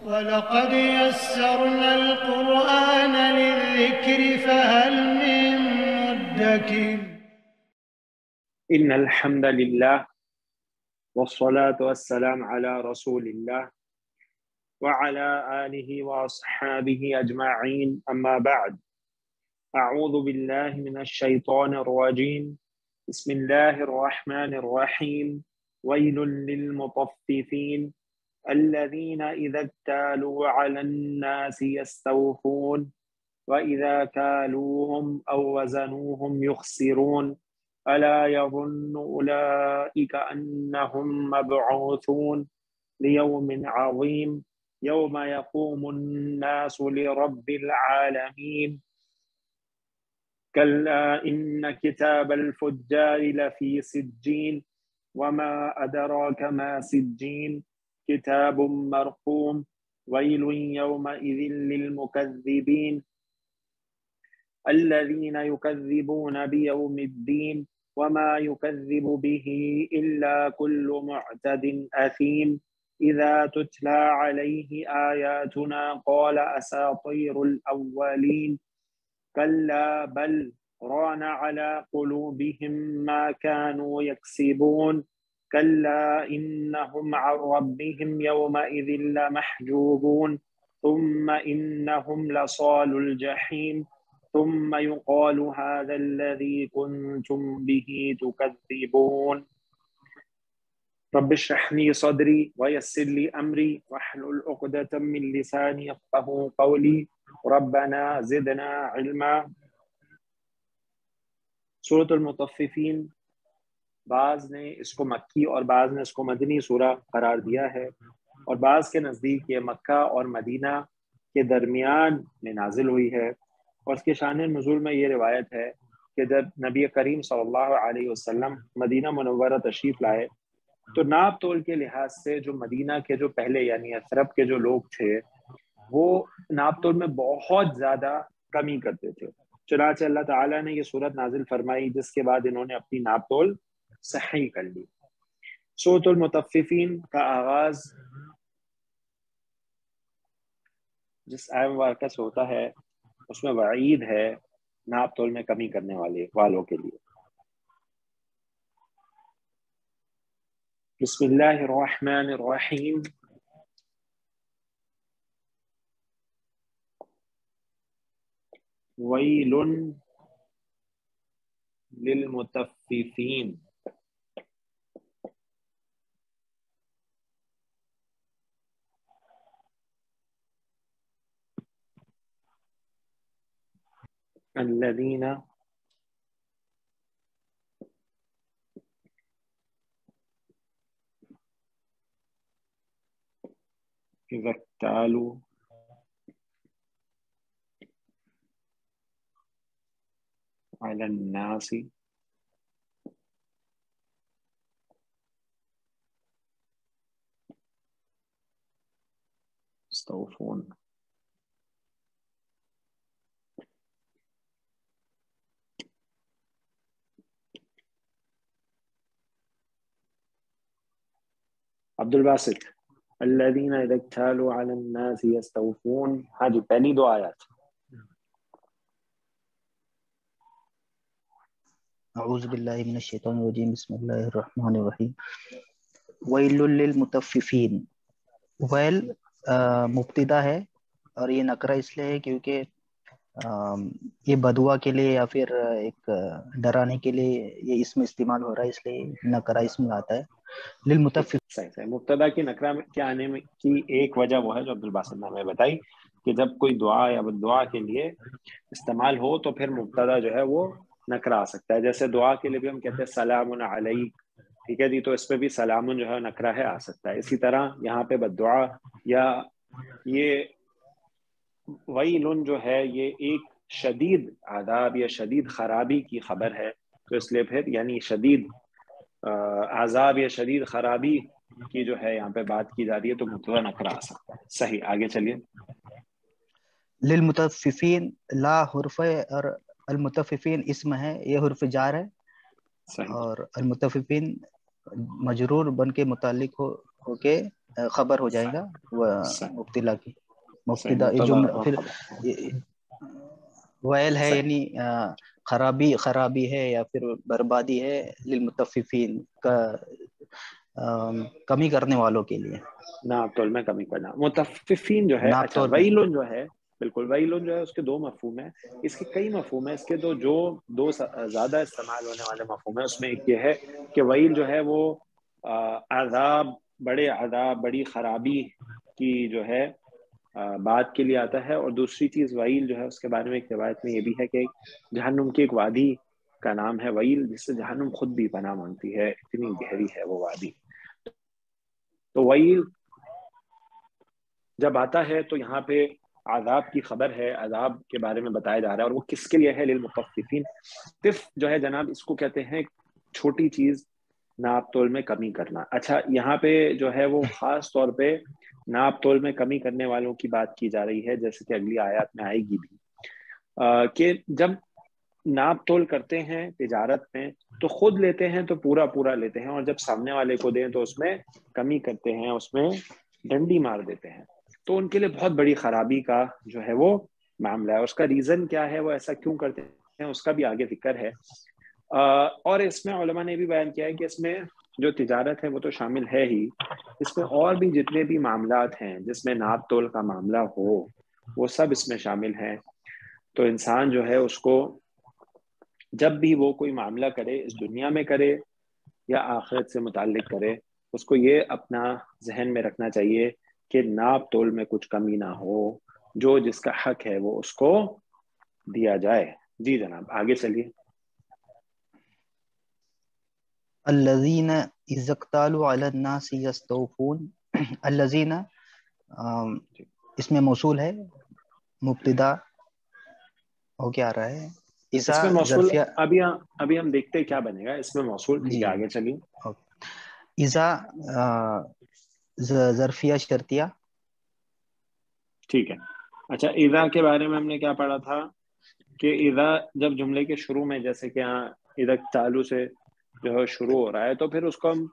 وَلَقَدْ يَسَّرْنَا الْقُرْآنَ لِلذِّكْرِ فَهَلْ مِن مُّدَّكِرٍ إن الحمد لله والصلاة والسلام على رسول الله وعلى آله وأصحابه أجمعين أما بعد أعوذ بالله من الشيطان الرجيم بسم الله الرحمن الرحيم ويل للمطففين الذين إذا اكتالوا على الناس يستوفون وإذا كالوهم أو وزنوهم يخسرون ألا يظن أولئك أنهم مبعوثون ليوم عظيم يوم يقوم الناس لرب العالمين كلا إن كتاب الفجار لفي سجين وما أدراك ما سجين كتاب مرقوم ويل يومئذ للمكذبين الذين يكذبون بيوم الدين وما يكذب به إلا كل معتد أثيم إذا تتلى عليه آياتنا قال أساطير الأولين كلا بل ران على قلوبهم ما كانوا يكسبون كلا إنهم عن ربهم يومئذ لمحجوبون ثم إنهم لصال الجحيم ثم يقال هذا الذي كنتم به تكذبون رب اشرح لي صدري ويسر لي أمري واحلل عقدة من لساني يفقهوا قولي ربنا زدنا علما. سورۃ المطففین بعض نے اس کو مکی اور بعض نے اس کو مدنی سورہ قرار دیا ہے، اور بعض کے نزدیک یہ مکہ اور مدینہ کے درمیان میں نازل ہوئی ہے، اور اس کے شان نزول میں یہ روایت ہے کہ جب نبی کریم صلی اللہ علیہ وسلم مدینہ منورہ تشریف لائے تو ناپ تول کے لحاظ سے جو مدینہ کے جو پہلے یعنی یثرب کے جو لوگ تھے وہ ناپ تول میں بہت زیادہ کمی کرتے تھے، چنانچہ اللہ تعالیٰ نے یہ صورت نازل فرمائی جس کے بعد انہوں نے اپنی ناپ تول صحیح کر لی۔ سورۃ المطففین کا آغاز جس آیت مبارکہ سے ہوتا ہے اس میں وعید ہے ناپ تول میں کمی کرنے والوں کے لیے۔ بسم اللہ الرحمن الرحیم ویل للمطففین الذین اذا اکتالوا علی الناس یستوفون۔ عبد الباسط الذین اذا اکتالوا علی الناس یستوفون، ہاں جی پہلی دو آیات۔ اعوذ باللہ من الشیطان الرجیم بسم اللہ الرحمن الرحیم ویل للمطففین۔ ویل مبتدا ہے اور یہ نکرہ اس لیے ہے کیونکہ یہ بدعا کے لیے یا پھر ایک ڈرانے کے لیے یہ اسم استعمال ہو رہا ہے، اس لیے نکرہ اس میں آتا ہے۔ للمطفف صحیح مبتدا کی نکرہ کے آنے میں کی ایک وجہ وہ ہے جو عبد الباسط نے ہمیں بتائی کہ جب کوئی دعا یا دعا کے لیے استعمال ہو تو پھر مبتدا جو ہے وہ نکرہ آ سکتا ہے، جیسے دعا کے لیے بھی ہم کہتے ہیں سلام علیک، ٹھیک ہے جی، تو اس پہ بھی سلام جو ہے نکرہ ہے آ سکتا ہے۔ اسی طرح یہاں پہ بددعا یا یہ ویل جو ہے یہ ایک شدید عذاب یا شدید خرابی کی خبر ہے، تو اس لیے پھر یعنی شدید عذاب یا شدید خرابی کی جو ہے یہاں پہ بات کی جا رہی ہے تو مبتدا نکرہ آ سکتا ہے۔ صحیح، آگے چلیے۔ للمطففین لا حرف ہے اور المطففین اسم ہے، یہ حرف جار ہے، صحیح۔ اور المطففین مجرور بن کے متعلق ہو کے خبر ہو جائے گا وہ مبتلا کی مبتدا پھر ویل ہے یعنی خرابی ہے یا پھر بربادی ہے للمطففین کا کمی کرنے والوں کے لیے، ناپ تول میں کمی کرنا. متففین جو ہے ناپ اچھا تول میں. ویلون جو ہے بالکل ویلون جو ہے اس کے دو مفہوم ہیں. اس کے کئی مفہوم ہیں. اس کے دو زیادہ استعمال ہونے والے مفہوم ہیں. اس میں ایک یہ ہے کہ ویل جو ہے وہ عذاب بڑی خرابی کی جو ہے بات کے لیے آتا ہے. اور دوسری چیز ویل جو ہے اس کے بارے میں ایک روایت میں یہ بھی ہے کہ جہنم کی ایک وادی کا نام ہے ویل، جس سے جہنم خود بھی پناہ مانگتی ہے، اتنی گہری ہے وہ وادی. تو ویل جب آتا ہے تو یہاں پہ عذاب کی خبر ہے، عذاب کے بارے میں بتایا جا رہا ہے. اور وہ کس کے لیے ہے؟ للمطففین. طف جو ہے جناب اس کو کہتے ہیں چھوٹی چیز ناپ تول میں کمی کرنا. اچھا یہاں پہ جو ہے وہ خاص طور پہ ناپ تول میں کمی کرنے والوں کی بات کی جا رہی ہے، جیسے کہ اگلی آیات میں آئے گی بھی کہ جب ناپ تول کرتے ہیں تجارت میں تو خود لیتے ہیں تو پورا لیتے ہیں، اور جب سامنے والے کو دیں تو اس میں کمی کرتے ہیں، اس میں ڈنڈی مار دیتے ہیں. تو ان کے لیے بہت بڑی خرابی کا جو ہے وہ معاملہ ہے. اس کا ریزن کیا ہے، وہ ایسا کیوں کرتے ہیں، اس کا بھی آگے ذکر ہے. اور اس میں علماء نے بھی بیان کیا ہے کہ اس میں جو تجارت ہے وہ تو شامل ہے ہی، اس میں اور بھی جتنے بھی معاملات ہیں جس میں ناپ تول کا معاملہ ہو وہ سب اس میں شامل ہیں. تو انسان جو ہے اس کو جب بھی وہ کوئی معاملہ کرے، اس دنیا میں کرے یا آخرت سے متعلق کرے، اس کو یہ اپنا ذہن میں رکھنا چاہیے کہ ناپ تول میں کچھ کمی نہ ہو، جو جس کا حق ہے وہ اس کو دیا جائے. جی جناب آگے چلیے. الذین اذا اکتالوا علی الناس یستوفون. الذین اس میں موصول ہے، مبتدا ہو کیا آ رہا ہے؟ اس میں موصول ابھی ہم دیکھتے کیا بنے گا. اس میں موصول ٹھیک ہے آگے چلیے. اذا ظرفیہ شرطیہ ٹھیک ہے. اچھا اذا کے بارے میں ہم نے کیا پڑھا تھا کہ اذا جب جملے کے شروع میں جیسے کہ یہاں اذا تعلو سے جو ہے شروع ہو رہا ہے تو پھر اس کو ہم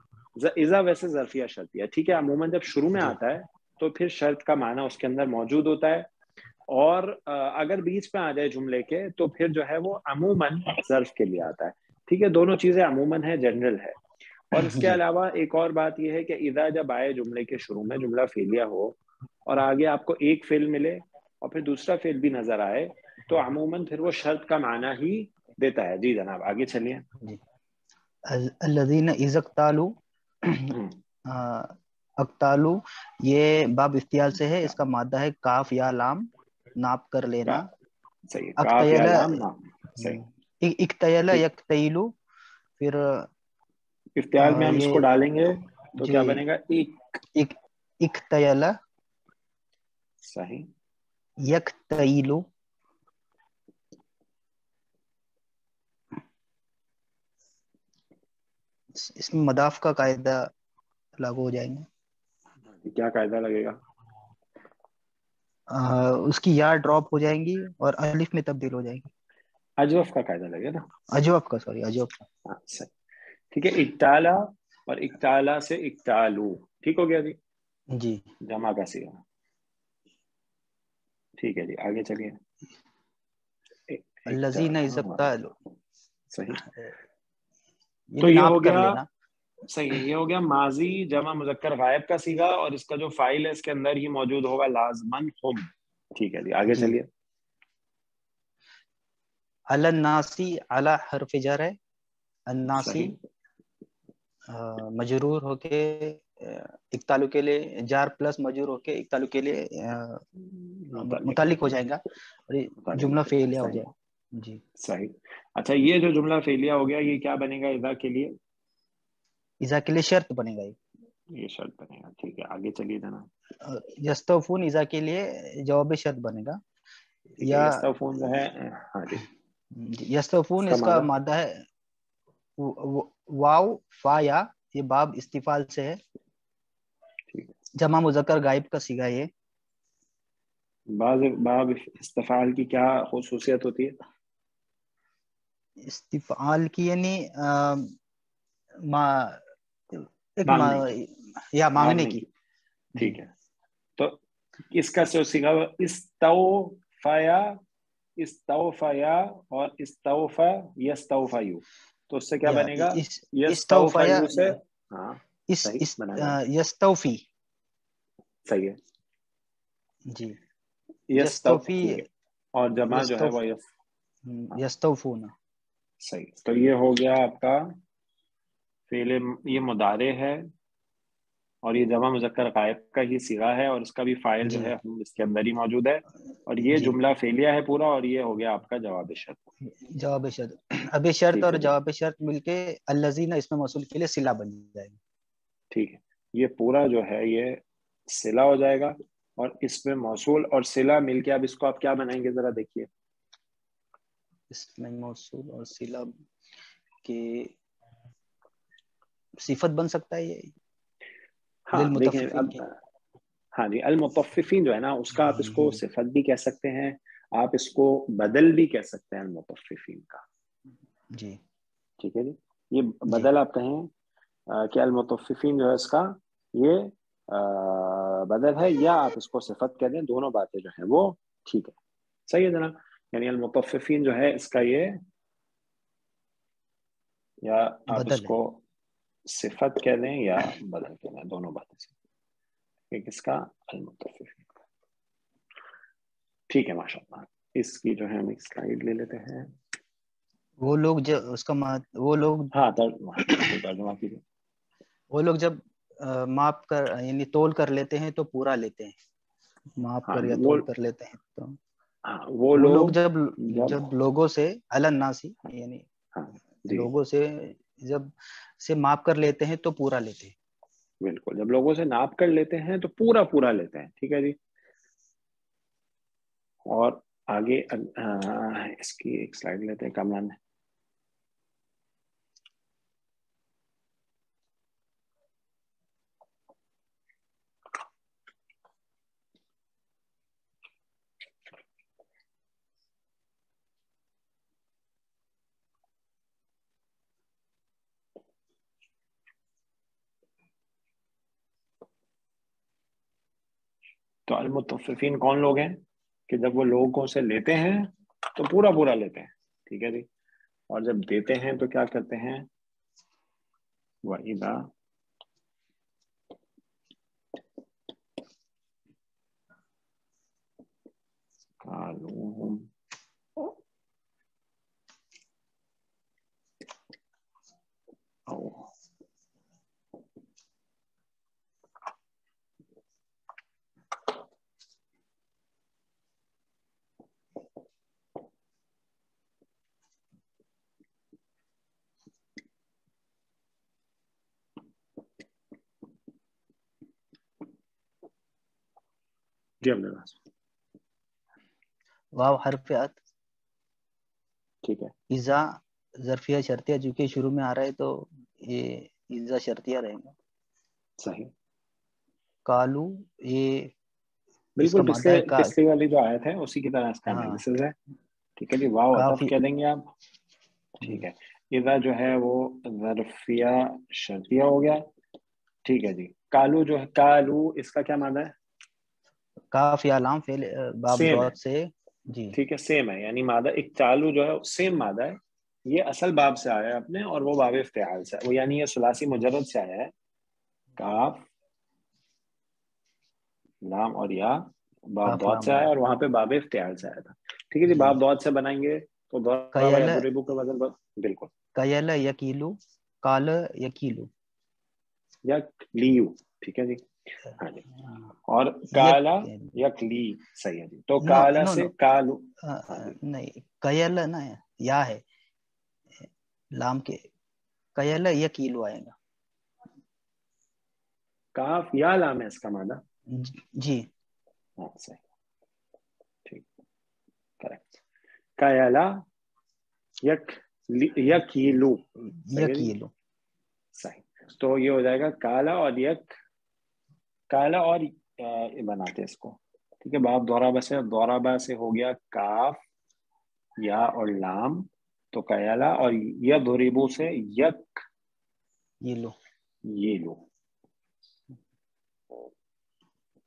اذا ویسے ظرفیہ شرطیہ ٹھیک ہے. عموماً جب شروع میں آتا ہے تو پھر شرط کا معنی اس کے اندر موجود ہوتا ہے، اور اگر بیچ میں آ جائے جملے کے تو پھر جو ہے وہ عموماً ظرف کے لیے آتا ہے. ٹھیک ہے، دونوں چیزیں عموماً ہے، جنرل ہے. اور اس کے علاوہ ایک اور بات یہ ہے کہ اذا جب آئے جملے کے شروع میں، جملہ فعلیہ ہو اور آگے آپ کو ایک فعل ملے اور پھر دوسرا فعل بھی نظر آئے تو عموماً پھر وہ شرط کا معنی ہی دیتا ہے. جی جناب آگے چلیے. الذین اذا اکتالوا اکتالو یہ باب افتیال سے ہے، اس کا مادہ ہے کاف یا لام، ناپ کر لینا. صحیح، کاف یا لام نام. صحیح، اکتیل یکتیلو. پھر افتیال میں ہم اس کو ڈالیں گے تو کیا بنے گا؟ اکتیل صحیح، یکتیلو. اس میں مضاف کا قاعدہ لاگو ہو جائیں گے. کیا قاعدہ لگے گا؟ اس کی یا ڈراپ ہو جائیں گی اور الف میں تبدیل ہو جائیں گی. اجوف کا قاعدہ لگے نا. اجوف کا، سوری اجوف کا. صحیح ٹھیک ہے. اکتالا اور اکتالا سے اکتالو ٹھیک ہو گیا جی. جی جمع کا صیغہ. ٹھیک ہے جی آگے چلیے. الذین اذا اکتالوا. صحیح. یہ تو بھی یہ ناپ ہو کر گیا لینا. صحیح، یہ ہو گیا ماضی جمع مذکر غائب کا صیغہ، اور اس کا جو فاعل ہے اس کے اندر ہی موجود ہوگا لازماً ہم. ٹھیک ہے جی آگے چلیے. علی الناسی، علی حرف جر ہے، الناسی صحیح، مجرور ہو کے اکتالو کے لیے، جار پلس مجرور ہو کے اکتالو کے لیے متعلق ہو جائے گا اور یہ جملہ فعلیہ ہو جائے گا. جی صحیح. اچھا یہ جو جملہ فعلیہ ہو گیا یہ کیا بنے گا اذا کے لیے؟ اذا کے لیے شرط بنے گا. یہ شرط بنے گا. ٹھیک ہے آگے چلیے جناب. یستوفون اذا کے لیے جواب شرط بنے گا. یا یستوفون جو ہے ہاں جی یستوفون اس کا مادہ ہے واو فا یا، یہ باب استفال سے ہے، جمع مذکر غائب کا صیغہ. یہ باب استفعال کی کیا خصوصیت ہوتی ہے؟ استفعال کی یعنی مانگنے کی. ٹھیک ہے. تو اس کا سیگا استوفیا، استوفیا اور استوفا یستوفیو، تو اس سے کیا بنے گا؟ استوفیا یستوفیو سے ہاں صحیح بنا گا. یستوفی. صحیح ہے جی یستوفی، اور جمع جو ہے وہ یستوفون. صحیح. تو یہ ہو گیا آپ کا فعل، یہ مضارع ہے اور یہ جمع مذکر غائب کا ہی صیغہ ہے، اور اس کا بھی فاعل جو ہے ہم اس کے اندر ہی موجود ہے، اور یہ جملہ فعلیہ ہے پورا، اور یہ ہو گیا آپ کا جواب شرط. جواب شرط. اب شرط اور ٹھیک ہے جواب شرط مل کے الذین اس میں موصول کے لیے صلہ بن جائے گا. ٹھیک ہے. یہ پورا جو ہے یہ صلہ ہو جائے گا، اور اس میں موصول اور صلہ مل کے اب اس کو آپ کیا بنائیں گے ذرا دیکھیے. اس میں موصول اور صلہ کے صفت بن سکتا ہے یہ ہاں دیکھیں للمطففین اب، کے. ہاں جی، المطففین جو ہے نا اس کا آپ اس کو صفت بھی کہہ سکتے ہیں، آپ اس کو بدل بھی کہہ سکتے ہیں المطففین کا. جی ٹھیک ہے جی. یہ بدل آپ کہیں کہ المطففین جو ہے اس کا یہ بدل ہے، یا آپ اس کو صفت کہہ دیں، دونوں باتیں جو ہیں وہ ٹھیک ہے. صحیح ہے جناب. یعنی المطففین جو ہے اس کا یہ، یا آپ اس بدل ہے. کو صفت کہہ دیں یا بدل کہہ دیں، دونوں باتیں سے کس کا؟ المطففین کا. ٹھیک ہے ماشاء اللہ. اس کی جو ہے ہم ایک سلائیڈ لے لیتے ہیں. وہ لوگ جو اس کا وہ لوگ ہاں ترجمہ کیجیے. وہ لوگ جب ماپ کر یعنی تول کر لیتے ہیں تو پورا لیتے ہیں. ماپ ہاں کر یا وہ، تول کر لیتے ہیں تو ہاں وہ لوگ جب جب لوگوں سے الناسی یعنی ہاں جی لوگوں سے جب سے ماپ کر لیتے ہیں تو پورا لیتے ہیں. بالکل، جب لوگوں سے ناپ کر لیتے ہیں تو پورا پورا لیتے ہیں. ٹھیک ہے جی. اور آگے اس کی ایک سلائیڈ لیتے ہیں کامران. تو المطففین کون لوگ ہیں کہ جب وہ لوگوں سے لیتے ہیں تو پورا پورا لیتے ہیں. ٹھیک ہے جی. اور جب دیتے ہیں تو کیا کرتے ہیں؟ وَإِذَا قَالُوهُمْ أَوْ جی ہم نے بس. واو حرف عطف. ٹھیک ہے. اذا ظرفیہ شرطیہ چونکہ شروع میں آ رہا ہے تو یہ اذا شرطیہ رہے گا. صحیح. کالو یہ اس کا بالکل مادہ ہے پچھلی والی جو آیت ہے اسی کی طرح اس کا انالیسس ہے. ٹھیک ہے جی. واو عطف کافی. کہہ دیں گے آپ. ٹھیک ہے. اذا جو ہے وہ ظرفیہ شرطیہ ہو گیا. ٹھیک ہے جی. کالو جو ہے، کالو اس کا کیا معنی ہے؟ کاف یا لام فعل باب سیم ہے. ضاد سے. جی ٹھیک ہے سیم ہے، یعنی مادہ ایک چالو جو ہے سیم مادہ ہے. یہ اصل باب سے آیا ہے اپنے، اور وہ باب افتعال سے، وہ یعنی یہ ثلاثی مجرد سے آیا ہے. کاف لام اور یا باب کاف ضاد لام سے آیا، یا. اور وہاں پہ باب افتعال سے آیا تھا. ٹھیک ہے جی. جی باب ضاد سے بنائیں گے تو ضرب یا کیل ضرب کے وزن پر بالکل. کیل یکیلو کال یکیلو یک لیو. ٹھیک ہے جی. ہاں جی. اور کالا یک لی. صحیح ہے جی. تو نو کالا نو سے نو کالو. ہاں جی. نہیں کیل نا یا ہے لام کے. کیل یکیلو آئے گا. کاف یا لام ہے اس کا معنی. جی ہاں صحیح. ٹھیک کریکٹ. کالا یکیلو. صحیح ہے جی. یکیلو. صحیح. تو یہ ہو جائے گا کالا اور یک، کالا اور بناتے ہیں اس کو. ٹھیک ہے. باب دورابہ سے، دورابہ سے ہو گیا کاف یا اور لام، تو کیلا، اور یضربو سے یک یہ لو. یہ لو.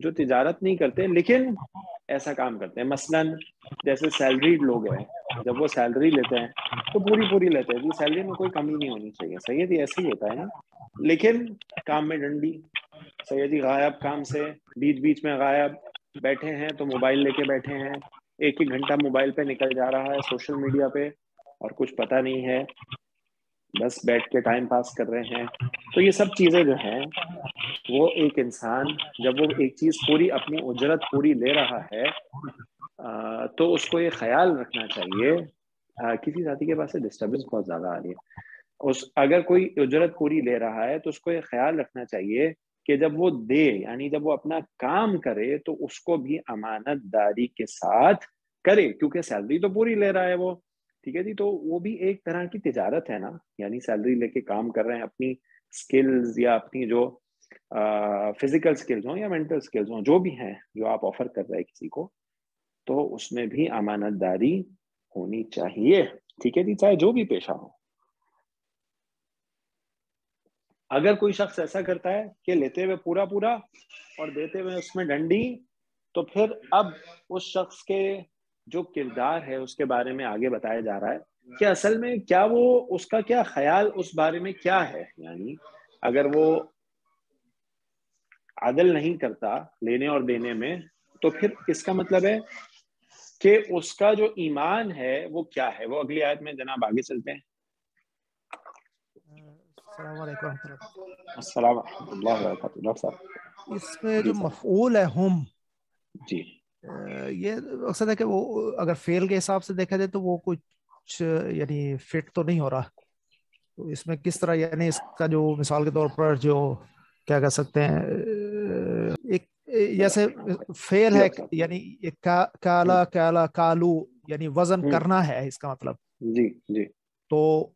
جو تجارت نہیں کرتے لیکن ایسا کام کرتے ہیں. مثلاً جیسے سیلریڈ لوگ ہیں, جب وہ سیلری لیتے ہیں تو پوری لیتے ہیں جی, سیلری میں کوئی کمی نہیں ہونی چاہیے, صحیح ہے جی, ایسے ہی ہوتا ہے نا. لیکن کام میں ڈنڈی, صحیح ہے جی, غائب کام سے, بیچ میں غائب, بیٹھے ہیں تو موبائل لے کے بیٹھے ہیں, 1 گھنٹہ موبائل پہ نکل جا رہا ہے, سوشل میڈیا پہ, اور کچھ پتہ نہیں ہے, بس بیٹھ کے ٹائم پاس کر رہے ہیں. تو یہ سب چیزیں جو ہیں وہ ایک انسان جب وہ ایک چیز پوری اپنی اجرت پوری لے رہا ہے تو اس کو یہ خیال رکھنا چاہیے. کسی ساتھی کے پاس سے ڈسٹربنس بہت زیادہ آ رہی ہے. اگر کوئی اجرت پوری لے رہا ہے تو اس کو یہ خیال رکھنا چاہیے کہ جب وہ دے, یعنی جب وہ اپنا کام کرے تو اس کو بھی امانت داری کے ساتھ کرے, کیونکہ سیلری تو پوری لے رہا ہے وہ, ٹھیک ہے جی. تو وہ بھی ایک طرح کی تجارت ہے نا, یعنی سیلری لے کے کام کر رہے ہیں, اپنی سکلز یا اپنی جو فزیکل سکلز ہوں یا مینٹل سکلز ہوں جو بھی ہیں جو آپ آفر کر رہے ہیں کسی کو, تو اس میں بھی امانت داری ہونی چاہیے, ٹھیک ہے جی, چاہے جو بھی پیشہ ہو. اگر کوئی شخص ایسا کرتا ہے کہ لیتے ہوئے پورا اور دیتے ہوئے اس میں ڈنڈی, تو پھر اب اس شخص کے جو کردار ہے اس کے بارے میں آگے بتایا جا رہا ہے کہ اصل میں کیا وہ, اس کا کیا خیال اس بارے میں کیا ہے. یعنی اگر وہ عدل نہیں کرتا لینے اور دینے میں, تو پھر اس کا مطلب ہے کہ اس کا جو ایمان ہے وہ کیا ہے. وہ اگلی آیت میں جناب آگے چلتے ہیں. السلام علیکم. السلام ورحمۃ اللہ وبرکاتہ. ڈاکٹر صاحب اس میں جو جی مفعول ہے ہم, جی, یہ مقصد ہے کہ وہ اگر فعل کے حساب سے دیکھا جائے تو وہ کچھ یعنی فٹ تو نہیں ہو رہا. تو اس میں کس طرح, یعنی اس کا جو مثال کے طور پر جو کیا کہہ سکتے ہیں, ایک جیسے فعل ہے یعنی کالا کالا کالو, یعنی وزن کرنا ہے اس کا مطلب. جی جی. تو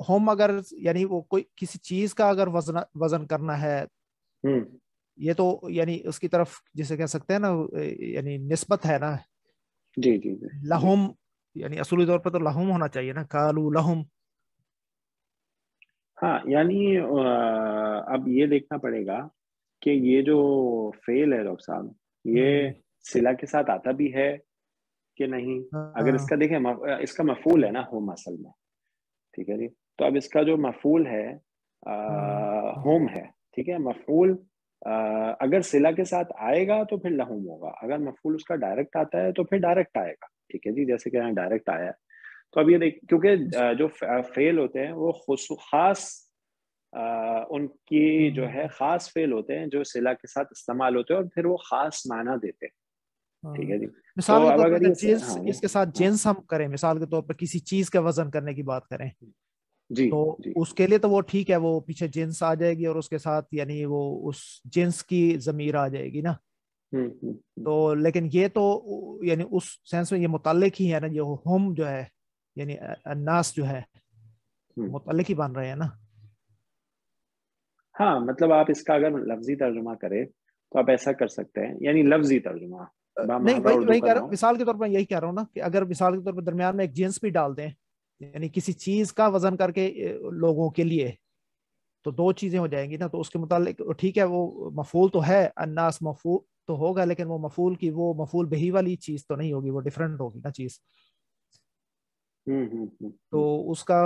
ہم اگر یعنی وہ کوئی کسی چیز کا اگر وزن کرنا ہے, یہ تو یعنی اس کی طرف جسے کہہ سکتے ہیں نا, یعنی نسبت ہے نا. جی جی جی. لہم یعنی اصولی طور پر تو لہم ہونا چاہیے نا, کالو لہم. ہاں, یعنی اب یہ دیکھنا پڑے گا کہ یہ جو فعل ہے ڈاکٹر صاحب, یہ صلہ کے ساتھ آتا بھی ہے کہ نہیں. اگر اس کا دیکھیں, اس کا مفعول ہے نا ہوم اصل میں, ٹھیک ہے جی. تو اب اس کا جو مفعول ہے ہوم ہے, ٹھیک ہے. مفعول اگر صلہ کے ساتھ آئے گا تو پھر لہم ہوگا, اگر مفعول اس کا ڈائریکٹ آتا ہے تو پھر ڈائریکٹ آئے گا, ٹھیک ہے جی, جیسے کہ یہاں ڈائریکٹ آیا ہے. تو اب یہ دیکھ, کیونکہ جو فعل ہوتے ہیں وہ خاص ان کی جو ہے خاص فعل ہوتے ہیں جو صلہ کے ساتھ استعمال ہوتے ہیں اور پھر وہ خاص معنی دیتے ہیں, ٹھیک ہے جی. مثال کے طور پر جنس, اس کے ساتھ جنس ہم کریں, مثال کے طور پر کسی چیز کا وزن کرنے کی بات کریں, جی تو جی, اس کے لیے تو وہ ٹھیک ہے, وہ پیچھے جنس آ جائے گی اور اس کے ساتھ یعنی وہ اس جنس کی ضمیر آ جائے گی نا. تو لیکن یہ تو یعنی اس سینس میں یہ متعلق ہی ہے نا, جو ہم جو ہے یعنی الناس جو ہے متعلق ہی بن رہے ہیں نا. ہاں, مطلب آپ اس کا اگر لفظی ترجمہ کریں تو آپ ایسا کر سکتے ہیں, یعنی لفظی ترجمہ نہیں, وہی کہہ رہا ہوں, مثال کے طور پر یہی کہہ رہا ہوں نا کہ اگر مثال کے طور پر درمیان میں ایک جنس بھی ڈال دیں, یعنی کسی چیز کا وزن کر کے لوگوں کے لیے, تو دو چیزیں ہو جائیں گی نا. تو اس کے متعلق ٹھیک ہے, وہ مفعول تو ہے, الناس مفعول تو ہوگا, لیکن وہ مفعول کی وہ مفعول بہی والی چیز تو نہیں ہوگی, وہ ڈیفرنٹ ہوگی نا چیز. تو اس کا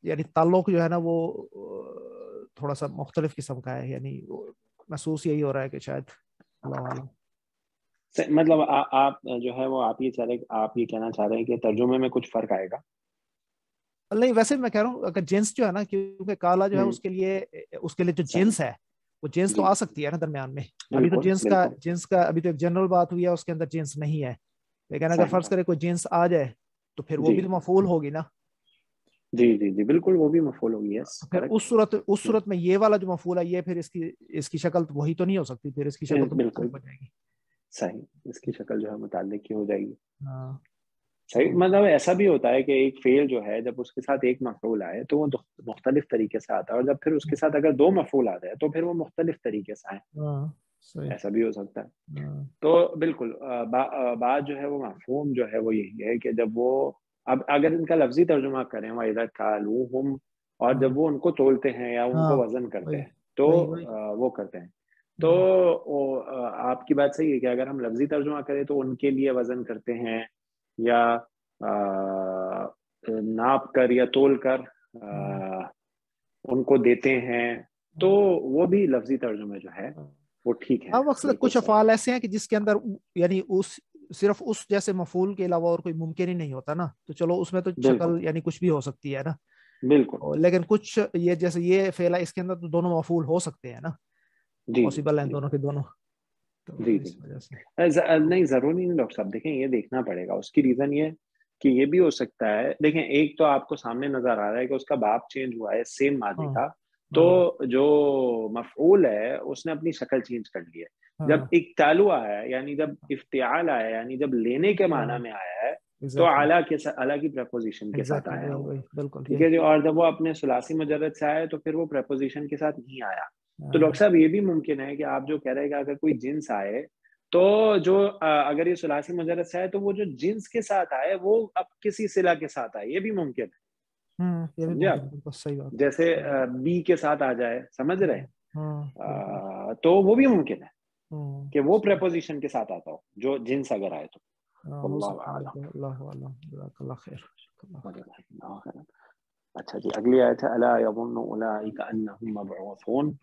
یعنی تعلق جو ہے نا وہ تھوڑا سا مختلف قسم کا ہے, یعنی محسوس یہی ہو رہا ہے کہ شاید اللہ عالم. مطلب آپ جو ہے وہ آپ یہ کہنا چاہ رہے ہیں کہ ترجمے میں کچھ فرق آئے گا. نہیں, ویسے میں کہہ رہا ہوں اگر جنس جو ہے نا, کیونکہ کالا جو ہے اس کے لیے جو جنس ہے وہ جنس تو آ سکتی ہے نا درمیان میں. ابھی تو جنس کا ابھی تو ایک جنرل بات ہوئی ہے, اس کے اندر جنس نہیں ہے, لیکن اگر فرض کرے کوئی جنس آ جائے تو پھر وہ بھی تو مفعول ہوگی نا. جی جی جی, بالکل وہ بھی مفعول ہوگی. پھر اس صورت میں یہ والا جو مفعول ہے یہ پھر اس کی شکل وہی تو نہیں ہو سکتی, پھر اس کی شکل تو بالکل ہو جائے گی. صحیح, اس کی شکل جو ہے متعلق کی ہو جائے گی. ہاں, صحیح. مطلب ایسا بھی ہوتا ہے کہ ایک فعل جو ہے جب اس کے ساتھ ایک مفعول آئے تو وہ مختلف طریقے سے آتا ہے, اور جب پھر اس کے ساتھ اگر 2 مفعول آ جائے تو پھر وہ مختلف طریقے سے آئے, ایسا بھی ہو سکتا ہے. تو بالکل بات جو ہے وہ مفہوم جو ہے وہ یہی ہے کہ جب وہ اب اگر ان کا لفظی ترجمہ کریں وَإِذَا كَالُوهُمْ, اور جب وہ ان کو تولتے ہیں یا ان کو وزن کرتے ہیں تو وہ کرتے ہیں. تو آپ کی بات صحیح ہے کہ اگر ہم لفظی ترجمہ کریں تو ان کے لیے وزن کرتے ہیں یا ناپ کر یا تول کر ان کو دیتے ہیں، تو وہ بھی لفظی ترجمے جو ہے وہ ٹھیک ہے. اب اکثر کچھ افعال ایسے ہیں کہ جس کے اندر یعنی صرف اس جیسے مفعول کے علاوہ اور کوئی ممکن ہی نہیں ہوتا نا، تو چلو اس میں تو شکل یعنی کچھ بھی ہو سکتی ہے نا. بالکل. لیکن کچھ یہ جیسے یہ فعل ہے اس کے اندر تو دونوں مفعول ہو سکتے ہیں نا، پاسبل ہیں دونوں کے دونوں. جی جی نہیں ضروری نہیں ڈاکٹر صاحب. دیکھیں یہ دیکھنا پڑے گا، اس کی ریزن یہ کہ یہ بھی ہو سکتا ہے. دیکھیں ایک تو آپ کو سامنے نظر آ رہا ہے کہ اس کا باب چینج ہوا ہے سیم مادے کا، تو جو مفعول ہے اس نے اپنی شکل چینج کر لی ہے. جب اقتالو آیا ہے یعنی جب افتعال آیا ہے یعنی جب لینے کے معنی میں آیا ہے تو اعلیٰ کی پریپوزیشن کے ساتھ آیا ہے. ٹھیک ہے جی. اور جب وہ اپنے ثلاثی مجرد سے آئے تو پھر وہ پریپوزیشن کے ساتھ نہیں آیا. تو ڈاکٹر صاحب یہ بھی ممکن ہے کہ آپ جو کہہ رہے ہیں کہ اگر کوئی جنس آئے تو جو اگر یہ ثلاثی مجرد سے آئے تو وہ جو جنس کے ساتھ آئے وہ اب کسی صلہ کے ساتھ آئے، یہ بھی ممکن ہے. جیسے بی کے ساتھ آ جائے، سمجھ رہے ہیں، تو وہ بھی ممکن ہے کہ وہ پریپوزیشن کے ساتھ آتا ہو جو جنس اگر آئے تو. اچھا جی اگلی آیت ہے الا یظن اولئک انہم مبعوثون.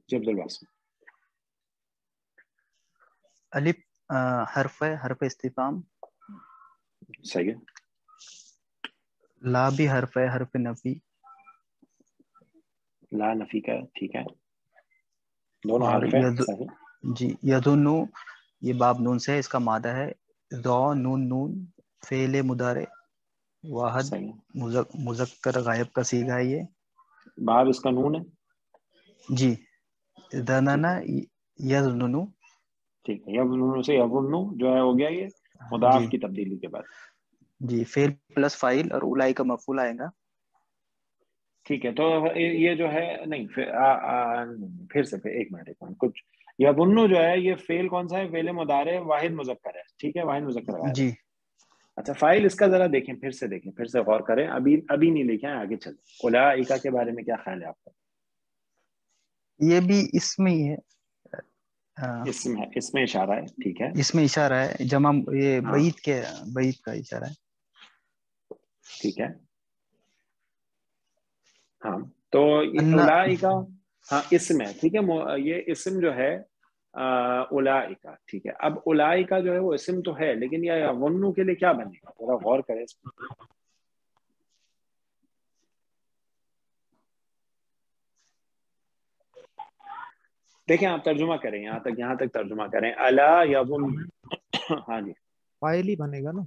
عبد الباسط. الف حرف استفہام. صحیح ہے. لا بھی حرف نفی. لا نفی کا ٹھیک ہے، دونوں حرف ہیں. صحیح جی. یظنو یہ باب نون سے، اس کا مادہ ہے ذو نون فعل مضارع واحد مذکر غائب کا صیغہ ہے. یہ باب اس کا نون ہے جی. ظننا یظنن. ٹھیک ہے. یظنن سے یظن جو ہے ہو گیا یہ مضاف کی تبدیلی کے بعد. جی. فعل پلس فاعل اور اولئک کا مفعول آئے گا. ٹھیک ہے. تو یہ جو ہے نہیں پھر سے ایک منٹ کچھ یظن جو ہے یہ فعل کون سا ہے؟ فعل مضارع واحد مذکر ہے. ٹھیک ہے، واحد مذکر ہے جی. اچھا فاعل اس کا ذرا دیکھیں، پھر سے غور کریں. ابھی نہیں لکھیں، آگے چلیں. اولئک کے بارے میں کیا خیال ہے آپ کا؟ یہ بھی اسم ہی ہے. اس میں اشارہ ہے. ٹھیک ہے، اس میں اشارہ ہے جمع، یہ بعید کا اشارہ ہے. ٹھیک ہے. ہاں تو اولئک ہاں اسم ہے. ٹھیک ہے، یہ اسم جو ہے اولئک. ٹھیک ہے. اب اولئک جو ہے وہ اسم تو ہے، لیکن یہ یظن کے لیے کیا بنے گا؟ ذرا غور کریں اس میں. دیکھیں آپ ترجمہ کریں، یہاں تک ترجمہ کریں. الا یظن. ہاں جی فاعل ہی بنے گا نا.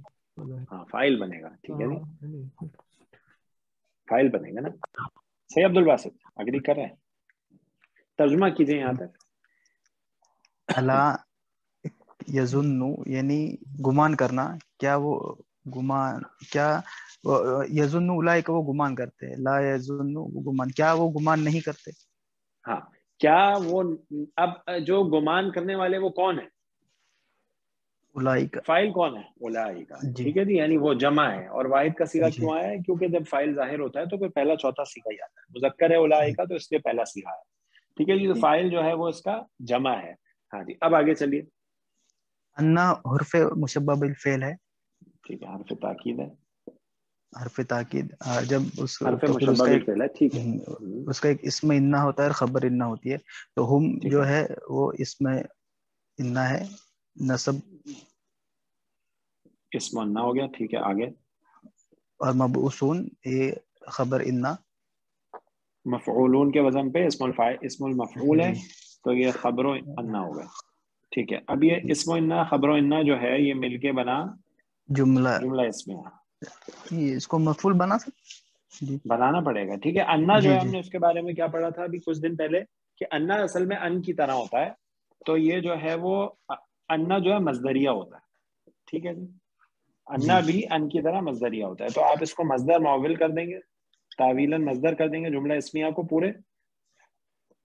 ہاں فاعل بنے گا. ٹھیک ہے جی، فاعل بنے گا نا. صحیح. عبد الباسط اگری کر رہے ہیں، ترجمہ کیجئے یہاں تک. الا یظن یعنی گمان کرنا. کیا وہ گمان، کیا یظن اولئک وہ گمان کرتے ہیں، لا یظن وہ گمان، کیا وہ گمان نہیں کرتے. ہاں کیا وہ، اب جو گمان کرنے والے وہ کون ہے؟ اولئک. فاعل کون ہے؟ اولئک. جی. ٹھیک ہے جی. یعنی وہ جمع ہے. اور واحد کا صیغہ جی. کیوں آیا ہے؟ کیونکہ جب فاعل ظاہر ہوتا ہے تو پھر پہلا چوتھا صیغہ ہی آتا ہے. مذکر ہے اولئک تو اس لیے پہلا صیغہ ہے. ٹھیک ہے جی. تو فاعل جو ہے وہ اس کا جمع ہے. ہاں جی اب آگے چلیے. انا حرف مشبہ بالفعل ہے. ٹھیک ہے، حرف تاکید ہے. حرف تاکید جب اس حرف تو پھر اس مشبہ کا بالفعل ہے. ٹھیک ہے. اس کا ایک اسم انا ہوتا ہے اور خبر انا ہوتی ہے. تو ہم جو ہے وہ اسم انا ہے، نصب اسم انا ہو گیا. ٹھیک ہے آگے. اور مبعوثون یہ خبر انا. مفعولون کے وزن پہ اسم المفعول ہے، جی. تو یہ خبر و انا ہو گیا. ٹھیک ہے. اب یہ اسم انا خبر و انا جو ہے یہ مل کے بنا جملہ اسم ہے. اس کو مفعول بنا سکتے جی، بنانا پڑے گا. ٹھیک ہے. انا جو جی. ہے ہم جی. نے اس کے بارے میں کیا پڑھا تھا ابھی کچھ دن پہلے کہ انا اصل میں ان کی طرح ہوتا ہے. تو یہ جو ہے وہ انا جو ہے مصدریہ ہوتا ہے. ٹھیک ہے جی. انا بھی ان کی طرح مصدریہ ہوتا ہے، تو آپ اس کو مصدر معول کر دیں گے، تعویلاً مصدر کر دیں گے جملہ اسمیہ کو پورے،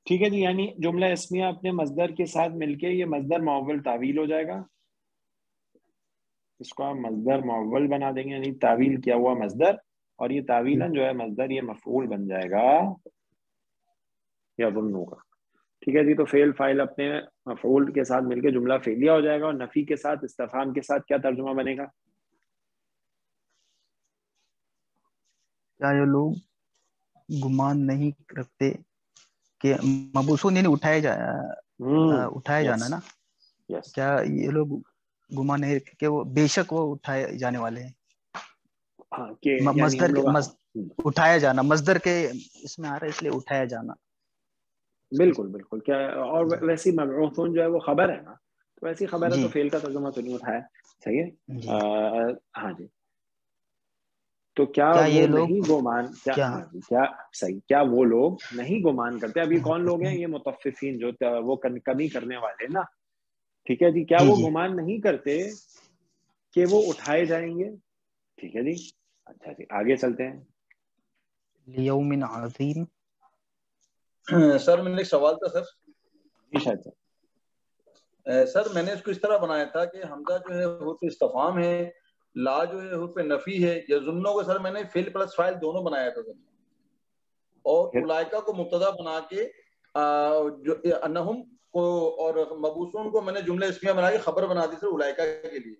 ٹھیک ہے جی. یعنی جملہ اسمیہ اپنے مصدر کے ساتھ مل کے یہ مصدر معول تعویل ہو جائے گا، اس کو آپ مصدر معول بنا دیں گے، یعنی تعویل کیا ہوا مصدر، اور یہ تعویلاً جو ہے مصدر یہ مفعول بن جائے گا یظن کا. ٹھیک ہے جی. تو فعل فاعل اپنے مفعول کے ساتھ مل کے جملہ فعلیہ ہو جائے گا، اور نفی کے ساتھ استفہام کے ساتھ کیا ترجمہ بنے گا؟ کیا یہ لوگ گمان نہیں رکھتے کہ مبعوثون یعنی اٹھائے جانا نا، یس. کیا یہ لوگ گمان نہیں رکھتے کہ وہ بے شک وہ اٹھائے جانے والے ہیں؟ ہاں کہ یعنی مصدر ہم لوگ اٹھایا جانا مصدر کے اس میں آ رہا ہے، اس لیے اٹھایا جانا. بالکل بالکل. کیا اور ویسی مبعوثون جو ہے وہ خبر ہے نا، تو ویسی خبر ہے تو فعل کا ترجمہ تو نہیں اٹھایا. صحیح ہے. ہاں جی. تو کیا وہ نہیں گمان کیا صحیح کیا وہ لوگ نہیں گمان کرتے؟ ابھی کون لوگ ہیں؟ یہ مطففین جو وہ کمی کرنے والے نا. ٹھیک ہے جی. کیا وہ گمان نہیں کرتے کہ وہ اٹھائے جائیں گے؟ ٹھیک ہے جی. اچھا جی آگے چلتے ہیں. لیوم عظیم. سر میں نے ایک سوال تھا سر. شاید سر میں نے اس کو اس طرح بنایا تھا کہ حمزہ جو ہے حروف استفہام ہے، لا جو ہے حروف نفی ہے، یظنوں کو سر میں نے فعل پلس فاعل دونوں بنایا تھا سر، اور اولائکہ کو مبتدا بنا کے جو انہم کو اور مبعوثون کو میں نے جملہ اسمیہ بنا کے خبر بنا دی سر اولائکہ کے لیے.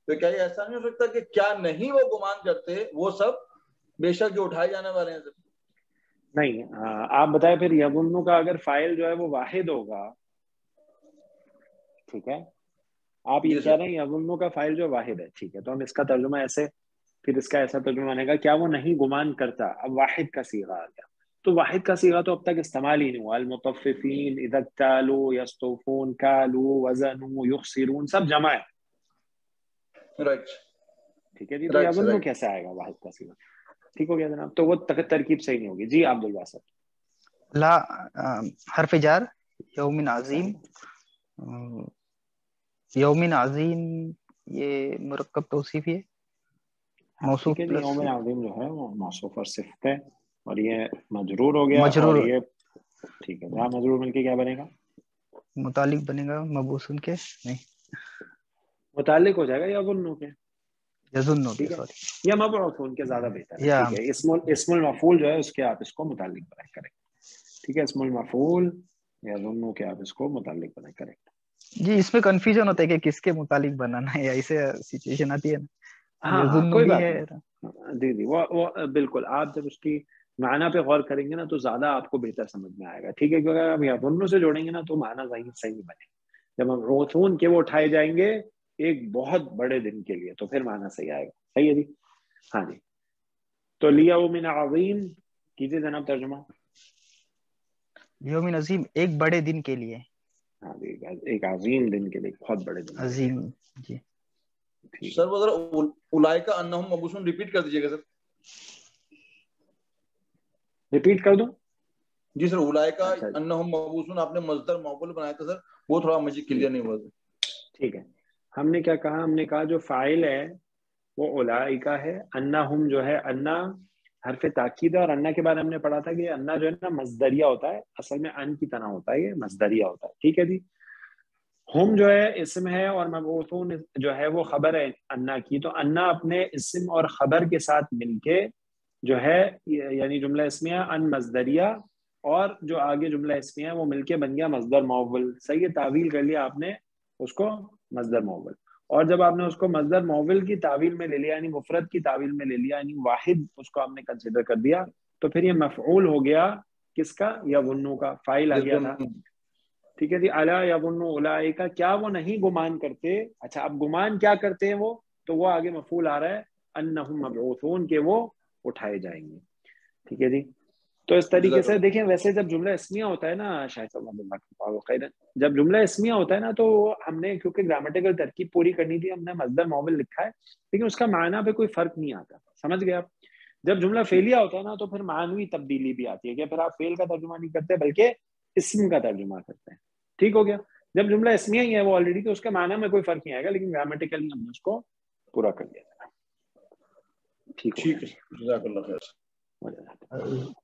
تو کیا یہ ایسا نہیں ہو سکتا کہ کیا نہیں وہ گمان کرتے وہ سب بے شک جو اٹھائے جانے والے ہیں سر؟ نہیں. آپ بتائیں پھر یظنوں کا اگر فاعل جو ہے وہ واحد ہوگا، ٹھیک ہے آپ یہ کہہ رہے ہیں یظنوں کا فاعل جو واحد ہے، ٹھیک ہے تو ہم اس کا ترجمہ ایسے، پھر اس کا ایسا ترجمہ بنے گا کیا وہ نہیں گمان کرتا. اب واحد کا صیغہ آ گیا، تو واحد کا صیغہ تو اب تک استعمال ہی نہیں ہوا. المطففین، اذا اکتالوا، یستوفون، کالوا، وزنوا، یخسرون، سب جمع ہے. رائٹ. ٹھیک ہے جی. تو یظنوں کیسے آئے گا واحد کا صیغہ؟ ٹھیک ہو گیا جناب. تو وہ ترکیب صحیح نہیں ہوگی. جی عبدالباسط. لا حرف جار یوم عظیم. یوم عظیم یہ مرکب توصیفی ہے، موصوف ٹھیک ہے جی. پلس یوم عظیم جو ہے وہ موصوف اور صفت ہے، اور یہ مجرور ہو گیا، مجرور، اور یہ ٹھیک ہے جہاں مجرور مل کے کیا بنے گا؟ متعلق بنے گا مبعوثن کے، نہیں متعلق ہو جائے گا یظنوں کے، یظنوں کے، ٹھیک ہے، سوری، یا مبعوثون کے زیادہ بہتر ہے. یا ٹھیک ہے. اسم المفعول جو ہے اس کے آپ اس کو متعلق بنائے کریں. ٹھیک ہے. اسم المفعول یظنوں کے آپ اس کو متعلق بنائے کریں. جی اس میں کنفیوژن ہوتا ہے کہ کس کے متعلق بنانا ہے، ایسے سچویشن آتی ہے نا. ہاں یظنوں کوئی بھی بات ہے. نہیں. جی جی وہ بالکل آپ جب اس کی معنی پہ غور کریں گے نا تو زیادہ آپ کو بہتر سمجھ میں آئے گا. ٹھیک ہے. کیونکہ اگر ہم یظنوں سے جوڑیں گے نا تو معنی صحیح نہیں بنے گا. جب ہم روثون کے وہ اٹھائے جائیں گے ایک بہت بڑے دن کے لیے تو پھر معنی صحیح آئے گا. صحیح ہے جی. ہاں جی. تو لیوم عظیم کیجیے جناب ترجمہ. یوم عظیم ایک بڑے دن کے لیے. ہاں جی ایک عظیم دن کے لیے، بہت بڑے دن عظیم. جی سر وہ ذرا اولئک انہم مبعوثون ریپیٹ کر دیجیے گا سر. ریپیٹ کر دوں؟ جی سر. اولئک انہم مبعوثون آپ نے مصدر معمول بنایا تھا سر، وہ تھوڑا مجھے کلیئر نہیں ہوا. ٹھیک ہے. ہم نے کیا کہا؟ ہم نے کہا جو فاعل ہے وہ اولئک ہے، انہم جو ہے انا حرف تاکید ہے، اور انا کے بارے ہم نے پڑھا تھا کہ انا جو ہے نا مصدریہ ہوتا ہے، اصل میں ان کی طرح ہوتا ہے، یہ مصدریہ ہوتا ہے. ٹھیک ہے جی. ہم جو ہے اسم ہے اور مبعوثون جو ہے وہ خبر ہے انا کی. تو انا اپنے اسم اور خبر کے ساتھ مل کے جو ہے یعنی جملہ اسمیہ ان مصدریہ، اور جو آگے جملہ اسمیہ وہ مل کے بن گیا مصدر معول. صحیح ہے. تعویل کر لیا آپ نے اس کو مصدر معول، اور جب آپ نے اس کو مصدر معول کی تعویل میں لے لیا یعنی مفرد کی تعویل میں لے لیا یعنی واحد اس کو آپ نے کنسیڈر کر دیا، تو پھر یہ مفعول ہو گیا کس کا؟ یظنوں کا. فاعل آ گیا تھا. ٹھیک ہے جی. الا یظن اولئک کیا وہ نہیں گمان کرتے. اچھا اب گمان کیا کرتے ہیں وہ؟ تو وہ آگے مفعول آ رہا ہے انہم مبعوثون کہ وہ اٹھائے جائیں گے. ٹھیک ہے جی. تو اس طریقے سے دیکھیں ویسے جب جملہ اسمیہ ہوتا ہے نا شاید صاحب، جب جملہ اسمیہ ہوتا ہے نا تو ہم نے کیونکہ گرامٹیکل ترکیب پوری کرنی تھی ہم نے مصدر معول لکھا ہے، لیکن اس کا معنی پہ کوئی فرق نہیں آتا. سمجھ گئے آپ؟ جب جملہ فعلیہ ہوتا ہے نا تو پھر معنوی تبدیلی بھی آتی ہے کہ پھر آپ فعل کا ترجمہ نہیں کرتے بلکہ اسم کا ترجمہ کرتے ہیں. ٹھیک ہو گیا. جب جملہ اسمیہ ہی ہے وہ آلریڈی تو اس کے معنی میں کوئی فرق نہیں آئے گا، لیکن گرامٹیکلی ہم نے اس کو پورا کر دیا. ٹھیک ٹھیک ہے جزاک اللہ خیر.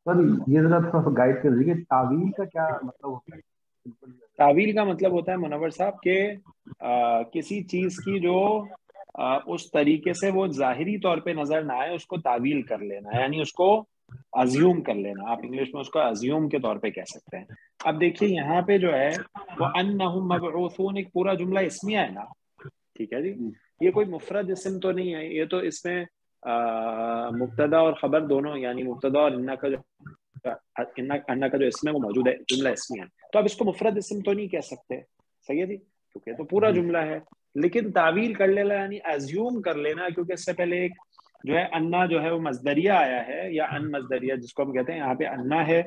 سر یہ ذرا تھوڑا سا گائیڈ کر دیجیے تعویل کا کیا مطلب ہوتا ہے؟ تعویل کا مطلب ہوتا ہے منور صاحب کہ کسی چیز کی جو اس طریقے سے وہ ظاہری طور پہ نظر نہ آئے اس کو تعویل کر لینا، یعنی اس کو ازیوم کر لینا. آپ انگلش میں اس کو ازیوم کے طور پہ کہہ سکتے ہیں. اب دیکھیے یہاں پہ جو ہے وہ انہم مبعوثون ایک پورا جملہ اسمیہ ہے نا، ٹھیک ہے جی. یہ کوئی مفرد اسم تو نہیں ہے، یہ تو اس میں مبتدا اور خبر دونوں، یعنی مبتدا اور انہ کا جو اسم ہے وہ موجود ہے، جملہ اسمیہ ہے. تو اب اس کو مفرد اسم تو نہیں کہہ سکتے، صحیح ہے جی، کیونکہ تو پورا جملہ ہے. لیکن تعویل کر لینا یعنی ازیوم کر لینا، کیونکہ اس سے پہلے ایک جو ہے انا جو ہے وہ مصدریہ آیا ہے، یا ان مصدریہ جس کو ہم کہتے ہیں، یہاں پہ انا ہے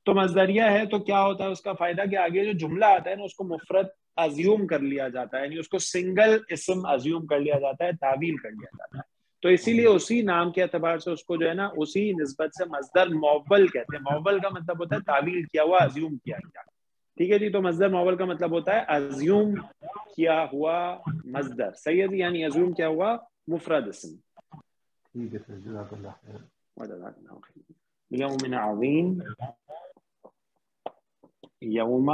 تو مصدریہ ہے. تو کیا ہوتا ہے اس کا فائدہ کہ آگے جو جملہ آتا ہے نا اس کو مفرد ازیوم کر لیا جاتا ہے، یعنی اس کو سنگل اسم ازیوم کر لیا جاتا ہے، تعویل کر لیا جاتا ہے. تو اسی لیے اسی نام کے اعتبار سے اس کو جو ہے نا اسی نسبت سے مصدر موول کہتے ہیں. موول کا مطلب ہوتا ہے تعویل کیا ہوا، ازیوم کیا گیا. ٹھیک ہے جی. تو مصدر موول کا مطلب ہوتا ہے ازیوم کیا ہوا مصدر، صحیح ہے جی، یعنی ازیوم کیا ہوا مفرد اسم. ٹھیک ہے سر جزاک اللہ خیر. یوم عظیم، یوم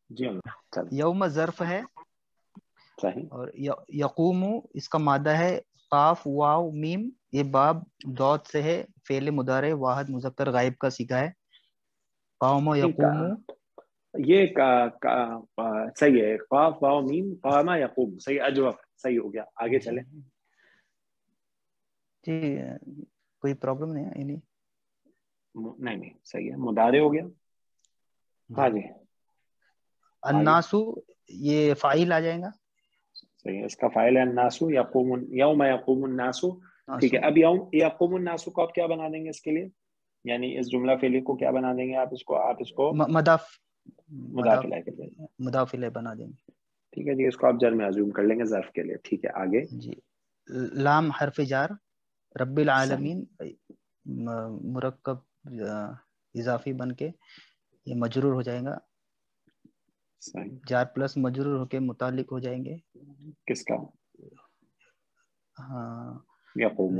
جی یوم ظرف ہے صحیح. اور یقوم اس کا مادہ ہے قاف واو میم، یہ باب ضاد سے ہے، فعل مضارع واحد مذکر غائب کا صیغہ ہے. قام یقوم، یہ صحیح ہے، قاف واو میم قام یقوم، صحیح، اجوف، صحیح ہو گیا. آگے چلیں جی کوئی پرابلم نہیں ہے یعنی نہیں صحیح ہے، مضارع ہو گیا. ہاں جی الناسو یہ فاعل آ جائے گا. صحیح ہے، اس کا فاعل ہے الناسو، یقوم یوم یقوم الناسو. ٹھیک ہے. اب یوم یقوم الناسو کو آپ کیا بنا دیں گے اس کے لیے، یعنی اس جملہ فعلی کو کیا بنا دیں گے آپ اس کو مضاف الیہ کر دیں گے. مضاف الیہ بنا دیں گے. ٹھیک ہے جی. اس کو آپ جر میں ازیوم کر لیں گے ظرف کے لیے. ٹھیک ہے آگے. جی لام حرف جار، رب العالمین مرکب اضافی بن کے یہ مجرور ہو جائے گا. جار پلس مجرور ہو کے متعلق ہو جائیں گے کس کا؟ ہاں یقوم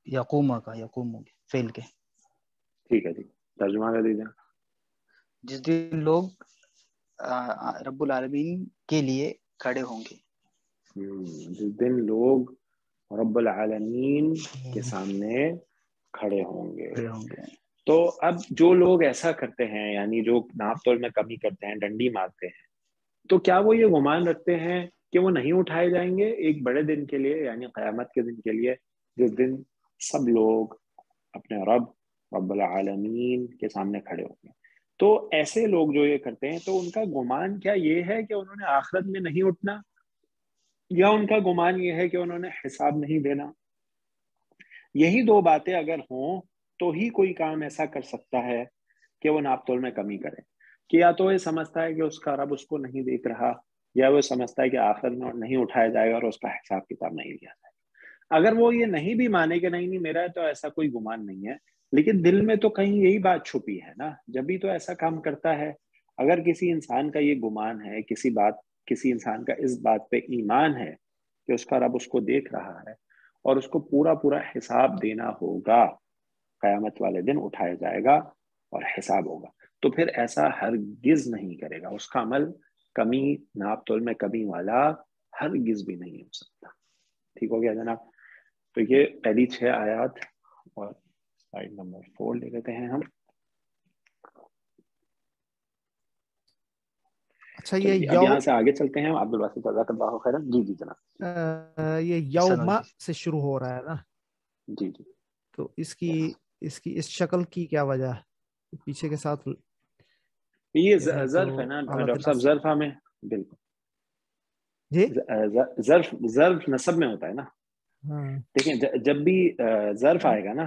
یقوم فعل کے. ٹھیک ہے جی. ترجمہ کر دیجیے. جس دن لوگ رب العالمین کے لیے کھڑے ہوں گے. جس دن لوگ رب العالمین کے سامنے کھڑے ہوں گے. تو اب جو لوگ ایسا کرتے ہیں، یعنی جو ناپ تول میں کمی کرتے ہیں، ڈنڈی مارتے ہیں، تو کیا وہ یہ گمان رکھتے ہیں کہ وہ نہیں اٹھائے جائیں گے ایک بڑے دن کے لیے، یعنی قیامت کے دن کے لیے، جس دن سب لوگ اپنے رب العالمین کے سامنے کھڑے ہوں گے؟ تو ایسے لوگ جو یہ کرتے ہیں تو ان کا گمان کیا یہ ہے کہ انہوں نے آخرت میں نہیں اٹھنا، یا ان کا گمان یہ ہے کہ انہوں نے حساب نہیں دینا؟ یہی دو باتیں اگر ہوں تو ہی کوئی کام ایسا کر سکتا ہے کہ وہ ناپ تول میں کمی کرے، کہ یا تو یہ سمجھتا ہے کہ اس کا رب اس کو نہیں دیکھ رہا، یا وہ سمجھتا ہے کہ آخرت میں نہیں اٹھایا جائے گا اور اس کا حساب کتاب نہیں لیا جائے گا. اگر وہ یہ نہیں بھی مانے کہ نہیں میرا تو ایسا کوئی گمان نہیں ہے، لیکن دل میں تو کہیں یہی بات چھپی ہے نا، جبھی تو ایسا کام کرتا ہے. اگر کسی انسان کا یہ گمان ہے، کسی انسان کا اس بات پہ ایمان ہے کہ اس کا رب اس کو دیکھ رہا ہے اور اس کو پورا حساب دینا ہوگا، قیامت والے دن اٹھایا جائے گا اور حساب ہوگا، تو پھر ایسا ہرگز نہیں کرے گا. اس کا عمل کمی، ناپ تول میں کمی والا ہرگز بھی نہیں ہو سکتا. ٹھیک ہو گیا جناب؟ تو یہ پہلی 6 آیات، اور سلائیڈ نمبر 4 لے لیتے ہیں ہم. اچھا یہ اب یہاں سے آگے چلتے ہیں. عبدالباسط جزاک اللہ خیرا. جی جناب. یہ یوم سے شروع ہو رہا ہے نا؟ جی. تو اس شکل کی کیا وجہ ہے پیچھے کے ساتھ؟ یہ ظرف ہے نا ڈاکٹر صاحب، ظرف ہمیں بالکل جی ظرف نصب میں ہوتا ہے نا. دیکھیں جب بھی ظرف آئے گا نا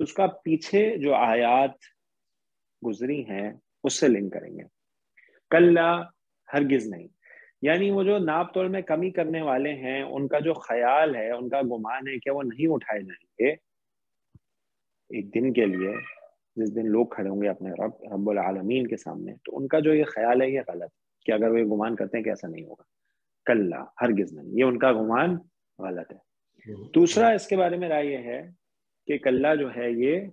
تو اس کا پیچھے جو آیات گزری ہیں اس سے لنک کریں گے. کلا ہرگز نہیں، یعنی وہ جو ناپ توڑ میں کمی کرنے والے ہیں ان کا جو خیال ہے، ان کا گمان ہے کہ وہ نہیں اٹھائے جائیں گے ایک دن کے لیے جس دن لوگ کھڑے ہوں گے اپنے رب العالمین کے سامنے، تو ان کا جو یہ خیال ہے یہ غلط ہے کہ اگر وہ یہ گمان کرتے ہیں کہ ایسا نہیں ہوگا. کلا ہرگز نہیں، یہ ان کا گمان غلط ہے. دوسرا اس کے بارے میں رائے یہ ہے کہ کلا جو ہے یہ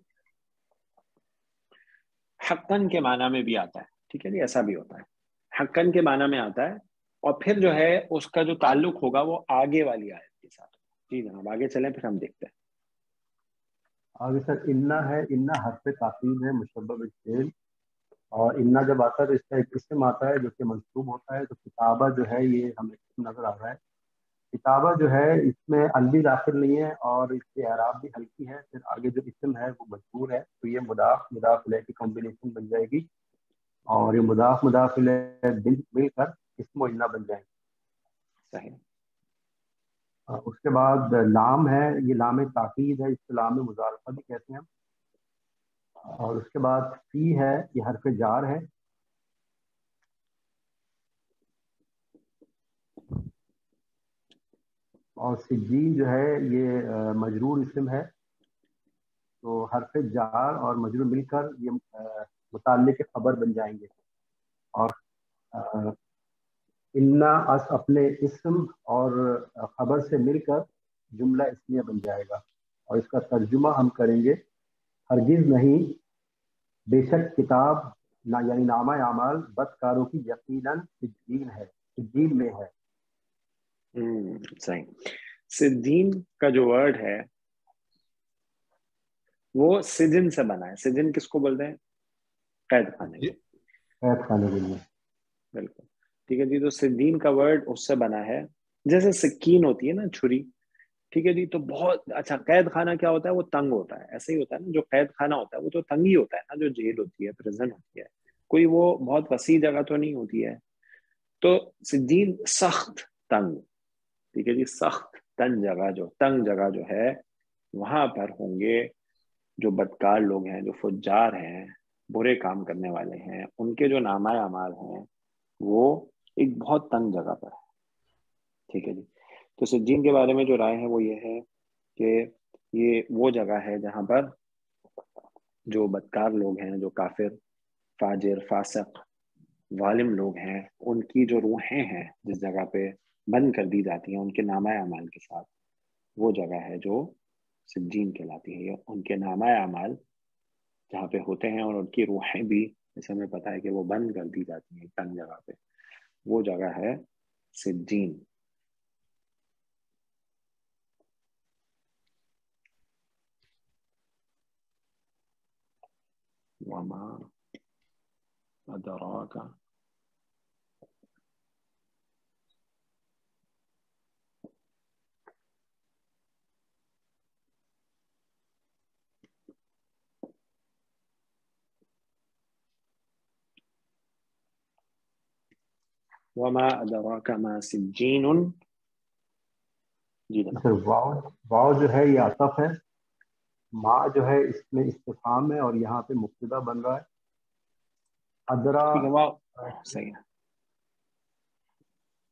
حقاً کے معنی میں بھی آتا ہے. ٹھیک ہے جی، ایسا بھی ہوتا ہے، حقاً کے معنی میں آتا ہے، اور پھر جو ہے اس کا جو تعلق ہوگا وہ آگے والی آیت کے ساتھ. جی جناب آگے چلیں پھر ہم دیکھتے ہیں. آگے سر انا ہے، انا حرف تاکید ہے مشبہ بالفعل، اور انا جب آتا ہے تو اس کا ایک اسم آتا ہے جو کہ منصوب ہوتا ہے. تو کتابہ جو ہے یہ ہمیں اسم نظر آ رہا ہے. کتابہ جو ہے اس میں الف داخل نہیں ہے اور اس کے اعراب بھی ہلکی ہے. پھر آگے جو اسم ہے وہ مجبور ہے، تو یہ مضاف مضاف الیہ کی کمبینیشن بن جائے گی، اور یہ مضاف مضاف الیہ مل کر اسم و انا بن جائیں گے. صحیح. اس کے بعد لام ہے، یہ لام تاکید ہے، اس کو لام مضارفہ بھی کہتے ہیں. اور اس کے بعد فی ہے، یہ حرف جار ہے. اور سجین جو ہے یہ مجرور اسم ہے، تو حرف جار اور مجرور مل کر یہ متعلق خبر بن جائیں گے. اور انا اپنے اسم اور خبر سے مل کر جملہ اسمیہ بن جائے گا. اور اس کا ترجمہ ہم کریں گے ہرگز نہیں، بے شک کتاب یعنی نامہ اعمال بدکاروں کی یقیناً سجین ہے، سجین میں ہے. صحیح. سجین کا جو ورڈ ہے وہ سجن سے بنا ہے. سجن کس کو بولتے ہیں؟ قید خانے کو. قید خانے کے لیے. بالکل ٹھیک ہے جی. تو سجین کا ورڈ اس سے بنا ہے جیسے سکین ہوتی ہے نا، چھری. ٹھیک ہے جی. تو بہت اچھا، قید خانہ کیا ہوتا ہے؟ وہ تنگ ہوتا ہے. ایسے ہی ہوتا ہے نا، جو قید خانہ ہوتا ہے وہ تو تنگ ہی ہوتا ہے نا. جو جیل ہوتی ہے، پریزن ہوتی ہے، کوئی وہ بہت وسیع جگہ تو نہیں ہوتی ہے. تو سجین سخت تنگ. ٹھیک ہے جی. سخت تنگ جگہ جو ہے وہاں پر ہوں گے جو بدکار لوگ ہیں، جو فجار ہیں، برے کام کرنے والے ہیں. ان کے جو نامہ اعمال ہیں وہ ایک بہت تنگ جگہ پر ہے. ٹھیک ہے جی. تو سجین کے بارے میں جو رائے ہے وہ یہ ہے کہ یہ وہ جگہ ہے جہاں پر جو بدکار لوگ ہیں، جو کافر، فاجر، فاسق، ظالم لوگ ہیں، ان کی جو روحیں ہیں جس جگہ پہ بند کر دی جاتی ہیں ان کے نامہ اعمال کے ساتھ، وہ جگہ ہے جو سجین کہلاتی ہے. ان کے نامہ اعمال جہاں پہ ہوتے ہیں اور ان کی روحیں بھی جیسے ہمیں پتا ہے کہ وہ بند کر دی جاتی ہیں تنگ جگہ پہ، وہ جگہ ہے سجین. وما ادراک وما ادراک ما سجین. جی جناب. سر واو جو ہے یہ عطف ہے، ما جو ہے اس میں استفہام ہے اور یہاں پہ مبتدا بن رہا ہے. ادرا ٹھیک ہے. واو صحیح ہے.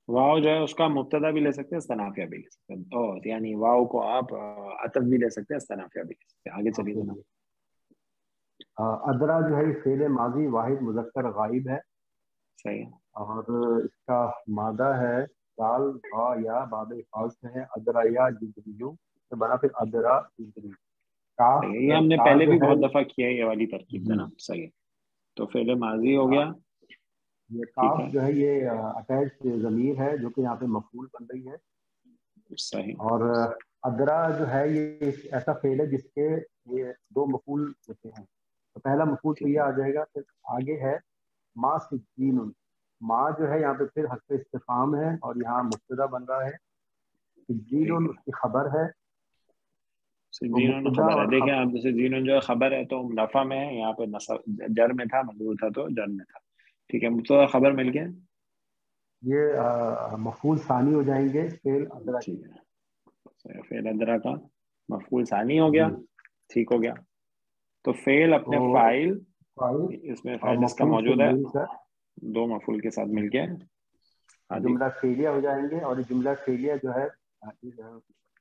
واو جو ہے اس کا مبتدا بھی لے سکتے ہیں، استنافیہ بھی لے سکتے ہیں. اور یعنی واو کو آپ عطف بھی لے سکتے ہیں، استنافیہ بھی لے سکتے ہیں. آگے چلیے جناب. ادرا جو ہے فعل ماضی واحد مذکر غائب ہے. صحیح ہے. اور اس کا مادہ ہے دال با یا باب فاض سے ہے. ادرا یا جدریو سے بنا، پھر ادرا جدری. صحیح ہے. یہ ہم نے پہلے بھی بہت دفعہ کیا ہے یہ والی ترکیب جناب. صحیح ہے. تو فعل ماضی ہو گیا. یہ کاف جو ہے یہ اٹیچ ضمیر ہے جو کہ یہاں پہ مفعول بن رہی ہے. صحیح. اور ادرا جو ہے یہ ایسا فعل ہے جس کے یہ دو مفعول ہوتے ہیں. تو پہلا مفعول تو یہ آ جائے گا. پھر آگے ہے ما سجین. ما جو ہے یہاں پہ پھر حرف استفہام ہے اور یہاں مبتدا بن رہا ہے. سجین اس کی خبر ہے. سجین خبر ہے. دیکھیں آپ جیسے جینون جو ہے خبر ہے تو نفع میں ہے، یہاں پہ جر میں تھا، مجرور تھا تو جر میں تھا. ٹھیک ہے. مبتدا خبر مل گیا. یہ مفعول ثانی ہو جائیں گے فعل ادرا. ٹھیک ہے. فعل ادرا کا مفعول ثانی ہو گیا. ٹھیک ہو گیا. تو فعل اپنے فاعل فاعل اس میں اور فاعل اس کا مفعول سے موجود ہے مل کر دو مفعول کے ساتھ مل کے جملہ فعلیہ ہو جائیں گے، اور یہ جملہ فعلیہ جو ہے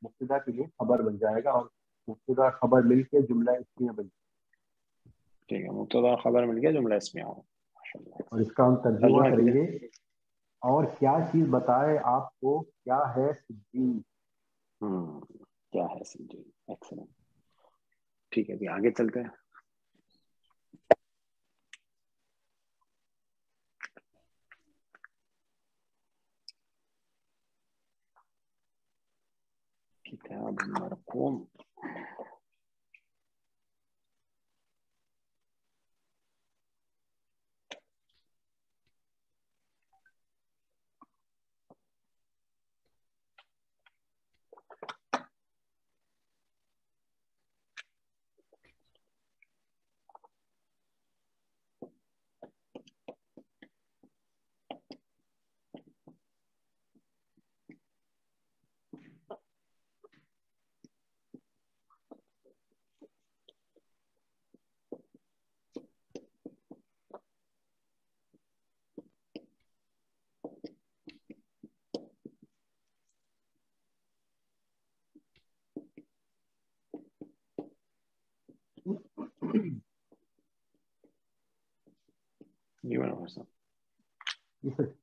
مبتدا کے لیے خبر بن جائے گا، اور مبتدا خبر مل کے جملہ اسمیہ بن جائے گا. ٹھیک ہے، مبتدا خبر مل کے جملہ اسمیہ ہو. اور اس کا ہم ترجمہ کریں گے. اور کیا چیز بتائے آپ کو کیا ہے سجین. کیا ہے سجین. ایکسلنٹ. ٹھیک ہے جی، آگے چلتے ہیں. کتاب مرقوم.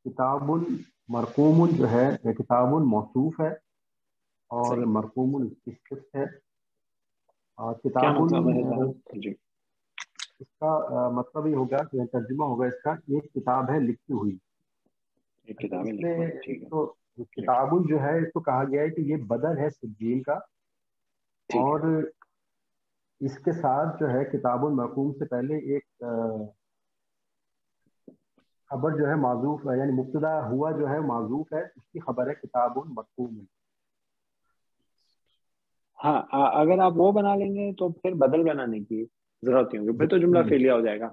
کتاب مرقوم جو ہے یہ کتاب موصوف ہے، اور صحیح. مرقوم اس کی صفت ہے. اور کیا کتاب مطلب ہے جی؟ اس کا مطلب یہ ہوگا کہ ترجمہ ہوگا اس کا، ایک کتاب ہے لکھی ہوئی. ایک کتاب اس ہے میں ٹھیک ہے. تو کتاب جو ہے اس کو کہا گیا ہے کہ یہ بدل ہے سجین کا، اور اس کے ساتھ جو ہے کتاب المرقوم سے پہلے ایک خبر جو ہے معذوف ہے، یعنی مبتدا ہوا جو ہے معذوف ہے، اس کی خبر ہے کتاب المرقوم. ہاں، اگر آپ وہ بنا لیں گے تو پھر بدل بنانے کی ضرورت نہیں ہوگی، پھر تو جملہ فعلیہ ہو جائے گا.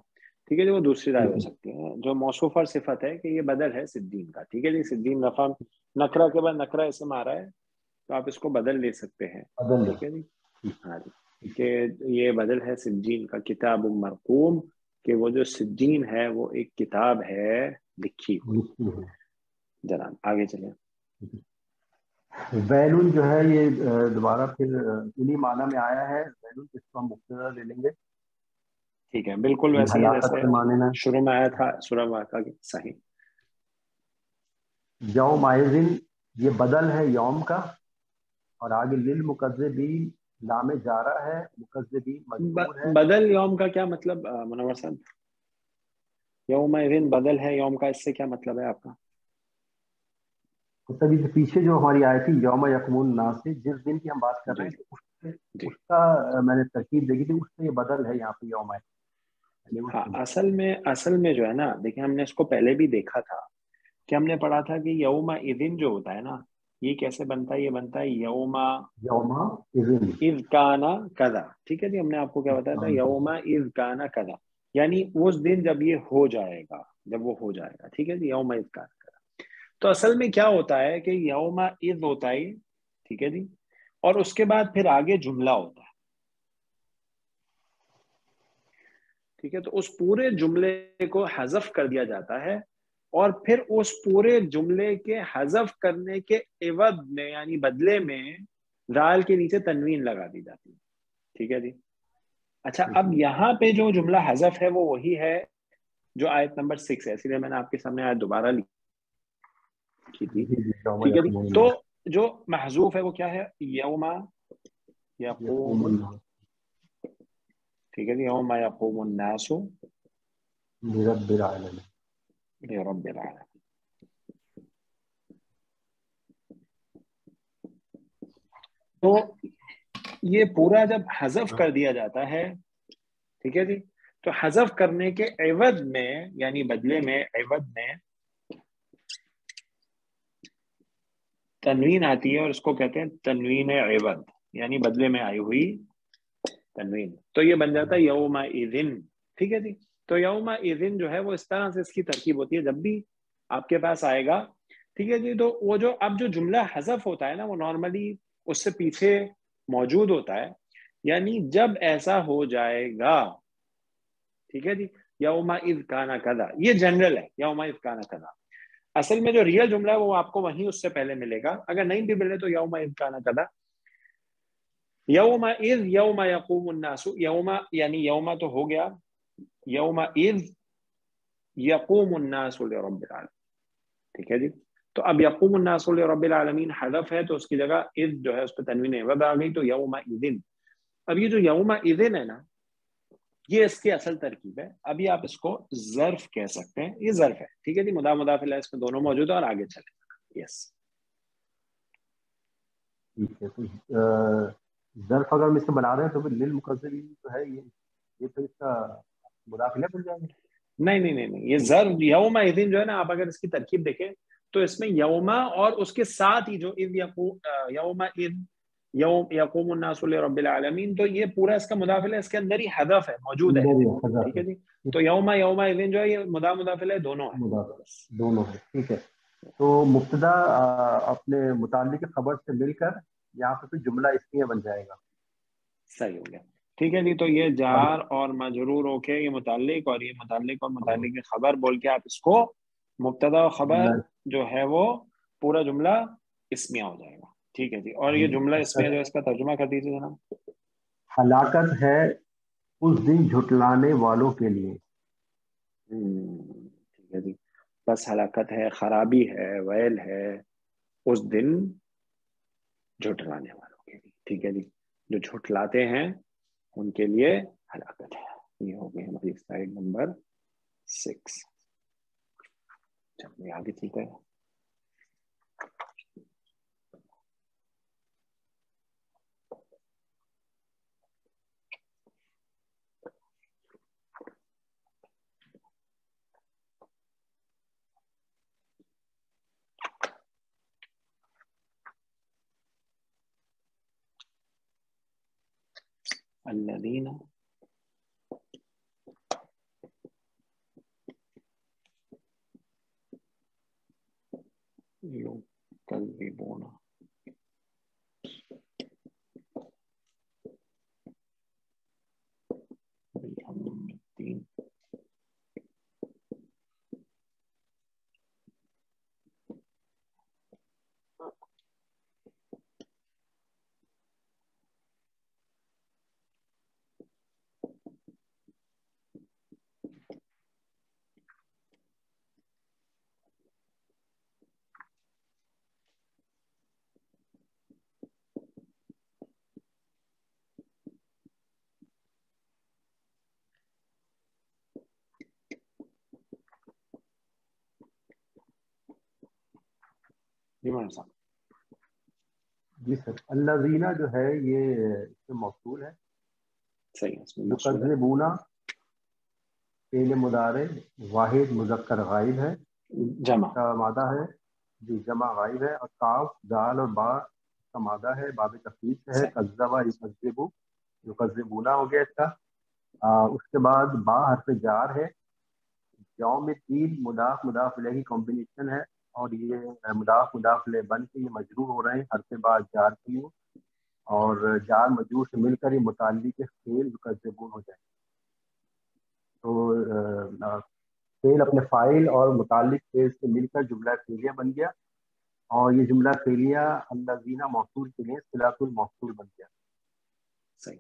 ٹھیک ہے جی، وہ دوسری رائے ہو سکتی ہے. جو موصوف اور صفت ہے کہ یہ بدل ہے سجین کا. ٹھیک ہے جی، سجین رفع نکرہ کے بعد نکرہ اسم آ رہا ہے تو آپ اس کو بدل لے سکتے ہیں. ٹھیک ہے جی، ہاں جی، کہ یہ بدل ہے سجین کا کتاب مرقوم، کہ وہ جو سجین ہے وہ ایک کتاب ہے لکھی ہوئی. جناب آگے چلیں. ویلون جو ہے یہ دوبارہ پھر انہی معنی میں آیا ہے. ویلون اس کو ہم مبتدا لے لیں گے. ٹھیک ہے، بالکل ویسے ہی جیسے شروع میں آیا تھا سورہ واقعہ کی. صحیح. یوم آئذن یہ بدل ہے یوم کا، اور آگے للمکذبین لام جارہ ہے، مکذبین مجرور ہے. بدل یوم کا کیا مطلب منور صاحب؟ یوم آئذن بدل ہے یوم کا، اس سے کیا مطلب ہے آپ کا؟ تبھی پیچھے جو ہماری آئی تھی یوم یقوم الناس سے، جس دن کی ہم بات کر رہے ہیں اس کا میں نے ترکیب دیکھی تھی، اس سے یہ بدل ہے یہاں پہ یوم آئے. ہاں، اصل میں جو ہے نا، دیکھیں ہم نے اس کو پہلے بھی دیکھا تھا کہ ہم نے پڑھا تھا کہ یوم اذن جو ہوتا ہے نا، یہ کیسے بنتا ہے؟ یہ بنتا ہے یوم اذ کانا کذا. ٹھیک ہے جی، ہم نے آپ کو کیا بتایا تھا؟ یوم اذ کانا کذا، یعنی اس دن جب یہ ہو جائے گا، جب وہ ہو جائے گا. ٹھیک ہے جی، یوم اذ کانا کذا. تو اصل میں کیا ہوتا ہے کہ یوم اذ ہوتا ہے، ٹھیک ہے جی، اور اس کے بعد پھر آگے جملہ ہوتا ہے. ٹھیک ہے، تو اس پورے جملے کو حذف کر دیا جاتا ہے، اور پھر اس پورے جملے کے حذف کرنے کے عوض میں یعنی بدلے میں زال کے نیچے تنوین لگا دی جاتی ہے. ٹھیک ہے جی. اچھا، اب یہاں پہ جو جملہ حذف ہے وہ وہی ہے جو آیت نمبر 6 ہے، اسی لیے میں نے آپ کے سامنے آیت دوبارہ لکھی تھی. ٹھیک ہے جی، تو جو محذوف ہے وہ کیا ہے؟ یوم یقوم. ٹھیک ہے جی، یوم یقوم الناس لرب العالمین. لرب العالمین. تو یہ پورا جب حذف کر دیا جاتا ہے، ٹھیک ہے جی، تو حذف کرنے کے عوض میں یعنی بدلے میں عوض میں تنوین آتی ہے، اور اس کو کہتے ہیں تنوین عوض، یعنی بدلے میں آئی ہوئی تنوین. تو یہ بن جاتا ہے یوم اذن. ٹھیک ہے جی، تو یوم اذن جو ہے وہ اس طرح سے اس کی ترکیب ہوتی ہے. جب بھی آپ کے پاس آئے گا، ٹھیک ہے جی، تو وہ جو اب جو جملہ حذف ہوتا ہے نا، وہ نارملی اس سے پیچھے موجود ہوتا ہے، یعنی جب ایسا ہو جائے گا. ٹھیک ہے جی, یومئذ کان کذا, یہ جنرل ہے یومئذ کان کذا. اصل میں جو ریئل جملہ ہے وہ آپ کو وہیں اس سے پہلے ملے گا, اگر نہیں بھی ملے تو یومئذ کان کذا. یومئذ یوم یقوم الناس, یوم یعنی یوم تو ہو گیا, یومئذ یقوم الناس لرب العالمین. ٹھیک ہے جی, تو اب یقوم الناس لرب العالمین حذف ہے تو اس کی جگہ اذ جو ہے اس پہ تنوین عوض آ گئی, تو یومئذ. اب یہ جو یومئذ ہے نا, یہ اس کی اصل ترکیب ہے. ابھی آپ اس کو ظرف کہہ سکتے ہیں, یہ ظرف ہے. ٹھیک ہے جی, مضاف مضاف الیہ اس میں دونوں موجود ہیں, اور آگے چلیں. یس ٹھیک ہے. تو ظرف اگر ہم اس سے بنا رہے ہیں تو پھر للمکذبین جو ہے یہ تو اس کا مضاف الیہ بن جائے گا. نہیں, یہ ظرف یومئذ جو ہے نا, آپ اگر اس کی ترکیب دیکھیں تو اس میں یوما اور اس کے ساتھ ہی جو اذ یومئذ یوم یقوم الناس لرب العالمین, تو یہ پورا اس کا مضاف الیہ اس کے اندر ہی حذف ہے, موجود ہے. ٹھیک ہے جی, تو یومئذ جو ہے یہ مضاف الیہ دونوں ہے. دونوں ہے. ٹھیک ہے. تو مبتدا اپنے متعلق خبر سے مل کر یہاں پہ پھر جملہ اسمیہ بن جائے گا. صحیح ہو گیا. ٹھیک ہے جی, تو یہ جار اور مجرور ہو کے یہ متعلق, اور یہ متعلق اور متعلق خبر بول کے آپ اس کو مبتدا و خبر جو ہے وہ پورا جملہ اسمیہ ہو جائے گا. ٹھیک ہے جی, اور یہ جملہ اسمیہ جو اس کا ترجمہ کر دیجیے جناب. ہلاکت ہے اس دن جھٹلانے والوں کے لیے. ٹھیک ہے جی, بس ہلاکت ہے, خرابی ہے, ویل ہے اس دن جھٹلانے والوں کے لیے. ٹھیک ہے جی, جو جھٹلاتے ہیں ان کے لیے ہلاکت ہے. یہ ہو گئی ہماری سلائیڈ نمبر 6. چلیے آگے چلتے ہیں. الذین یکذبون بیوم الدین. جی سر, الذین جو ہے یہ اس میں موصول ہے. صحیح, اس میں موصول ہے. یکذبون فعل مضارع واحد مذکر غائب ہے, جمع کا مادہ ہے جی جمع غائب ہے, اور کاف دال اور با کا مادہ ہے, باب تفصیل سے ہے. کذبا یکذبو یکذبونا ہو گیا اس کا. اس کے بعد با حرف جار ہے. یوم الدین مضاف مضاف الیہ کی کمبینیشن ہے, اور یہ مضاف مضاف الیہ بن کے یہ مجرور ہو رہے ہیں حرف بعد جار کی, اور جار مجرور سے مل کر یہ متعلق فعل یکذبون ہو جائے. تو فعل اپنے فاعل اور متعلق فعل سے مل کر جملہ فعلیہ بن گیا, اور یہ جملہ فعلیہ الذین موصول کے لیے صلۃ الموصول بن گیا. صحیح,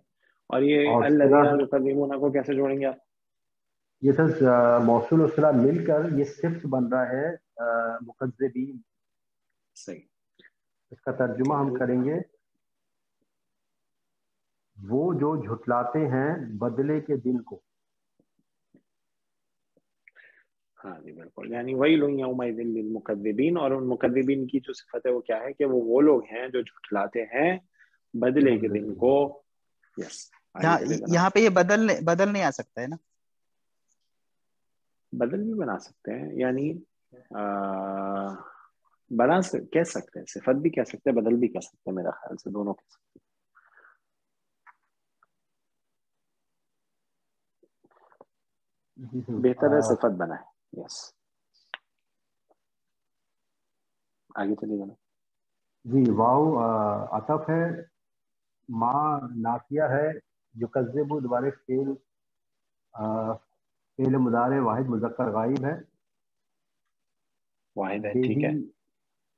اور یہ الذین یکذبون کو کیسے جوڑیں گے آپ؟ یہ سر موصول و صلہ مل کر یہ صفت بن رہا ہے مکذبین. صحیح, اس کا ترجمہ ہم کریں گے وہ جو جھٹلاتے ہیں بدلے کے دن کو. ہاں جی بالکل, یعنی ویل یومئذ للمکذبین, اور ان مکذبین کی جو صفت ہے وہ کیا ہے کہ وہ لوگ ہیں جو جھٹلاتے ہیں بدلے کے دن کو. یس, یہاں پہ یہ بدل نہیں آ سکتا ہے نا؟ بدل بھی بنا سکتے ہیں, یعنی کہہ سکتے ہیں, صفت بھی کہہ سکتے ہیں, بدل بھی کہہ سکتے ہیں, میرا خیال سے دونوں کہہ سکتے ہیں. بہتر ہے صفت بنائے. یس, آگے چلیے گا. جی واو عطف ہے ماں نافیہ ہے، یکذب دوبارہ فعل مضارع واحد مذکر غائب ہے، واحد ہے، ٹھیک ہے.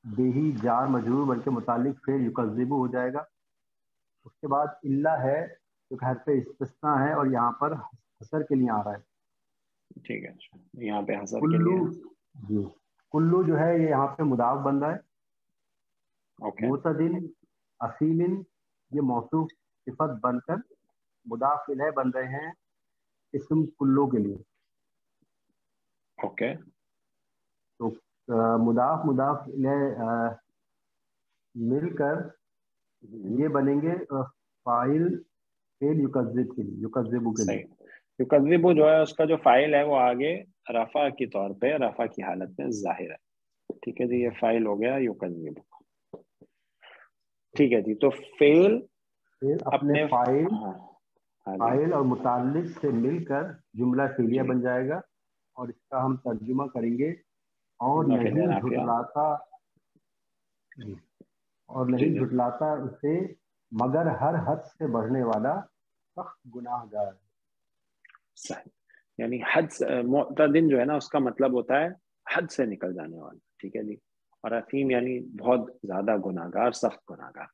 بیہی جار مجرور بلکہ متعلق فعل یکذب ہو جائے گا. اس کے بعد اللہ ہے جو کہ حرف استثناء ہے اور یہاں پر حصر کے لیے آ رہا ہے. ٹھیک ہے، یہاں پہ حصر کے کلو، لیے جی کلو جو ہے یہ یہاں پہ مضاف بن رہا ہے. اوکے. معتدل اصیل یہ موصوف صفت بن کر مضاف الیہ بن رہے ہیں اسم کلو کے لیے. اوکے. تو مضاف الیہ مل کر یہ بنیں گے فاعل فعل یکذب کے لیے، یکذبو کے لیے. یکذبو جو ہے اس کا جو فاعل ہے وہ آگے رفع کی طور پہ، رفع کی حالت میں ظاہر ہے. ٹھیک ہے جی، یہ فاعل ہو گیا یکذبو. ٹھیک ہے جی، تو فعل اپنے فاعل اور متعلق سے مل کر جملہ فعلیہ بن جائے گا، اور اس کا ہم ترجمہ کریں گے اور نہیں جھٹلاتا اسے مگر ہر حد سے بڑھنے والا سخت گناہ گار. صحیح، یعنی حد معتدن جو ہے نا اس کا مطلب ہوتا ہے حد سے نکل جانے والا. ٹھیک ہے جی، اور اثیم یعنی بہت زیادہ گناہ گار، سخت گناہ گار.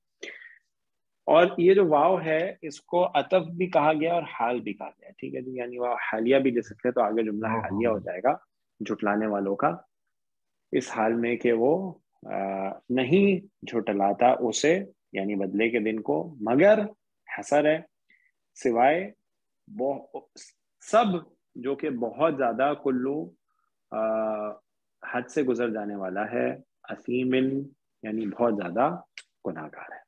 اور یہ جو واو ہے اس کو عطف بھی کہا گیا اور حال بھی کہا گیا. ٹھیک ہے جی، یعنی واو حالیہ بھی لے سکتے ہیں، تو آگے جملہ حالیہ ہو جائے گا جھٹلانے والوں کا، اس حال میں کہ وہ نہیں جھٹلاتا اسے یعنی بدلے کے دن کو، مگر حسر ہے سوائے سب جو کہ بہت زیادہ کلو حد سے گزر جانے والا ہے، اثیم یعنی بہت زیادہ گناہ گار ہے.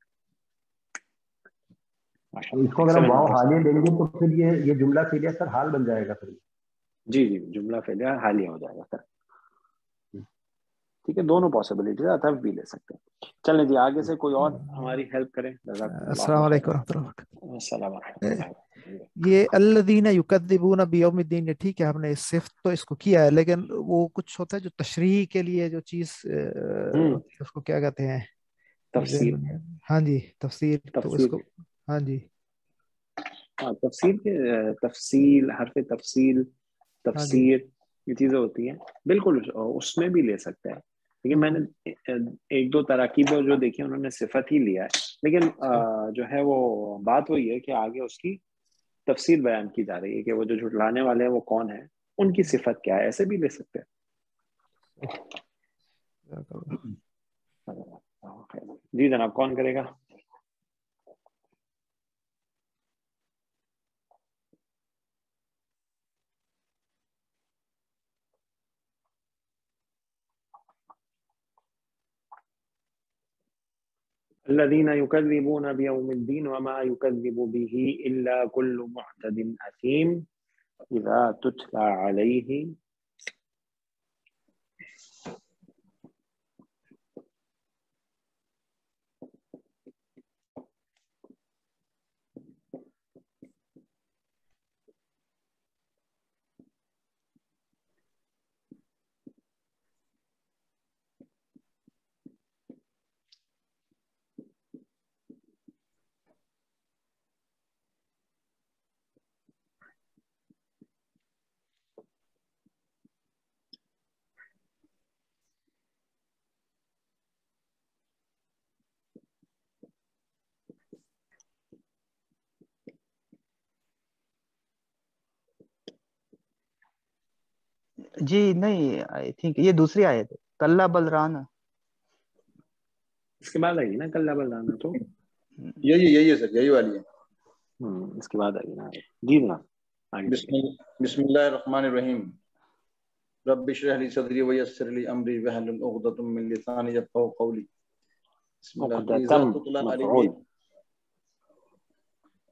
اس کو اگر ہم واو حالیہ لیں گے تو پھر یہ جملہ فعلیہ سر حال بن جائے گا پھر. جی جملہ فعلیہ حالیہ ہو جائے گا سر. ٹھیک ہے، دونوں پاسبلٹیز عطف بھی لے سکتے ہیں. چلیں جی آگے سے کوئی اور ہماری ہیلپ کریں. السلام علیکم ورحمۃ اللہ. السلام علیکم. یہ الذین یکذبون بیوم الدین، ٹھیک ہے ہم نے صفت تو اس کو کیا ہے، لیکن وہ کچھ ہوتا ہے جو تشریح کے لیے جو چیز اس کو کیا کہتے ہیں، تفسیر. ہاں جی تفسیر. تو اس کو ہاں جی تفسیر کے تفصیل، حرف تفصیل، تفسیر، یہ چیزیں ہوتی ہیں بالکل اس میں بھی لے سکتے ہیں. لیکن میں نے ایک دو تراکیب جو دیکھی انہوں نے صفت ہی لیا ہے، لیکن جو ہے وہ بات وہی ہے کہ آگے اس کی تفسیر بیان کی جا رہی ہے کہ وہ جو جھٹلانے والے ہیں وہ کون ہیں، ان کی صفت کیا ہے، ایسے بھی لے سکتے ہیں. جی جناب، کون کرے گا؟ الذين يكذبون بيوم الدين وما يكذب به إلا كل معتد أثيم إذا تتلى عليه جی نہیں، آئی تھنک یہ دوسری آیت ہے کلا بلرانا. اس کے بعد آئے گی نا کلا بلرانا، تو یہی ہے سر، یہی والی ہے. اس کے بعد آئے گی نا. جی جناب، بسم اللہ الرحمن الرحیم. رب اشرح لی صدری ویسر لی امری واحلل عقدۃ من لسانی یفقهوا قولی. بسم اللہ.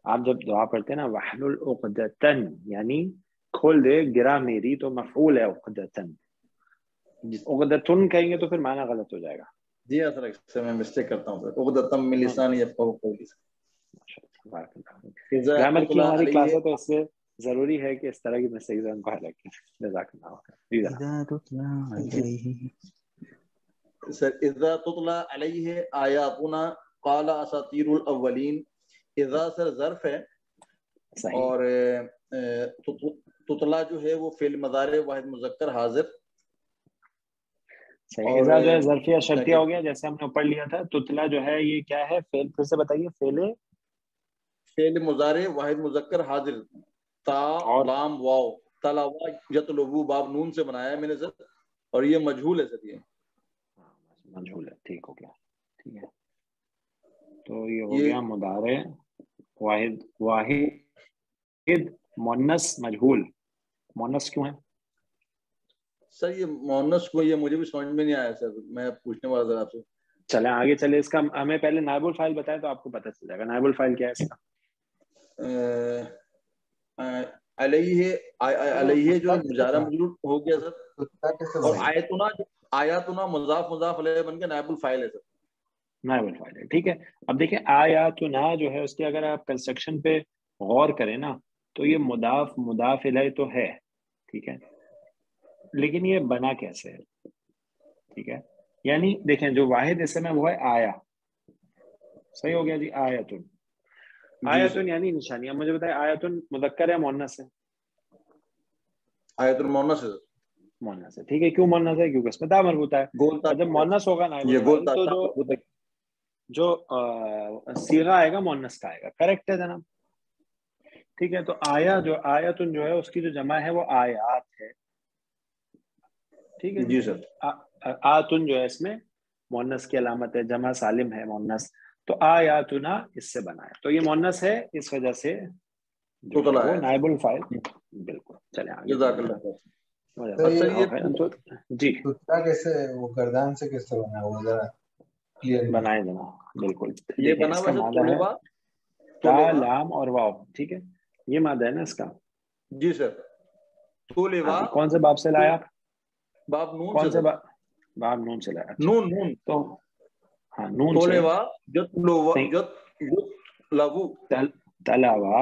آپ جب دعا پڑھتے ہیں نا واحلل عقدۃ یعنی کھول دے گرا میری، تو مفعول ہے عقدۃن. عقدۃن کہیں گے تو پھر معنی غلط ہو جائے گا. جی ہاں سر، اس سے میں مسٹیک کرتا ہوں سر. عقدۃ من لسانی یفقهوا قولی. گرامر کی ہماری کلاس ہے تو اس سے ضروری ہے کہ اس طرح کی مسٹیکس ہم کو حل کریں. جزاک اللہ خیر. سر اذا تطلع علیہ آیاتنا قال اساطیر الاولین، اذا سر ظرف ہے صحیح. اور تطلا جو ہے وہ فعل مضارع واحد مذکر حاضر. صحیح. اور اذا جو ہے ظرفیہ شرطیہ ہو گیا جیسے ہم نے اوپر لیا تھا. تطلا جو ہے یہ کیا ہے؟ فعل، پھر سے بتائیے. فعل مضارع واحد مذکر حاضر. تا لام واو تلوا یطلبو باب نون سے بنایا ہے میں نے سر، اور یہ مجہول ہے سر. یہ مجہول ہے. ٹھیک ہو گیا. ٹھیک ہے، تو یہ ہو گیا مضارع واحد مؤنث مجہول. مؤنث کیوں ہے سر؟ یہ مؤنث کو یہ مجھے بھی سمجھ میں نہیں آیا سر، میں پوچھنے والا تھا آپ سے. چلیں آگے چلے. اس کا ہمیں پہلے نائب الفاعل بتائیں تو آپ کو پتہ چل جائے گا. نائب الفاعل کیا ہے اس کا؟ علیہ جو مجارہ مجرور ہو گیا سر، اور آیاتنا مضاف علیہ بن کے نائب الفاعل ہے سر. نائب الفاعل ہے. ٹھیک ہے. اب دیکھیں آیاتنا جو ہے اس کی اگر آپ کنسٹرکشن پہ غور کریں نا تو یہ مضاف الیہ تو ہے، ٹھیک ہے، لیکن یہ بنا کیسے ہے؟ ٹھیک ہے، یعنی دیکھیں جو واحد اسم ہے وہ ہے آیا. صحیح ہو گیا جی. آیتن، آیتن یعنی نشانی. اب مجھے بتائیں آیتن مذکر ہے مؤنث ہے؟ آیت المؤنث ہے. مؤنث ہے. ٹھیک ہے. کیوں مؤنث ہے؟ کیونکہ اس میں تا مربوط ہے. اور جب مؤنث ہوگا نائب الفاعل تو جو صیغہ آئے گا مؤنث کا آئے گا. کریکٹ ہے جناب؟ ٹھیک ہے. تو آیا جو آیتن جو ہے اس کی جو جمع ہے وہ آیات ہے. ٹھیک ہے جی سر. آتن جو ہے اس میں مؤنث کی علامت ہے، جمع سالم ہے مؤنث. تو آیاتنا اس سے بنا ہے، تو یہ مؤنث ہے، اس وجہ سے جو ہے وہ نائب الفاعل. بالکل. چلیں آگے. جزاک اللہ. جی کیسے وہ گردان سے کس طرح بنا وہ ذرا کلیئر بنائے دینا. بالکل. یہ دیکھیں بنا اس کا ہوا مادہ ہے تا لام اور واو. ٹھیک ہے، یہ مادہ ہے نا اس کا. جی سر. طولبا کون سے باب سے لایا؟ باب نون. کون سے باب نون سے لایا؟ نون. تو ہاں نون سے. طولبا یطلبو تلاوا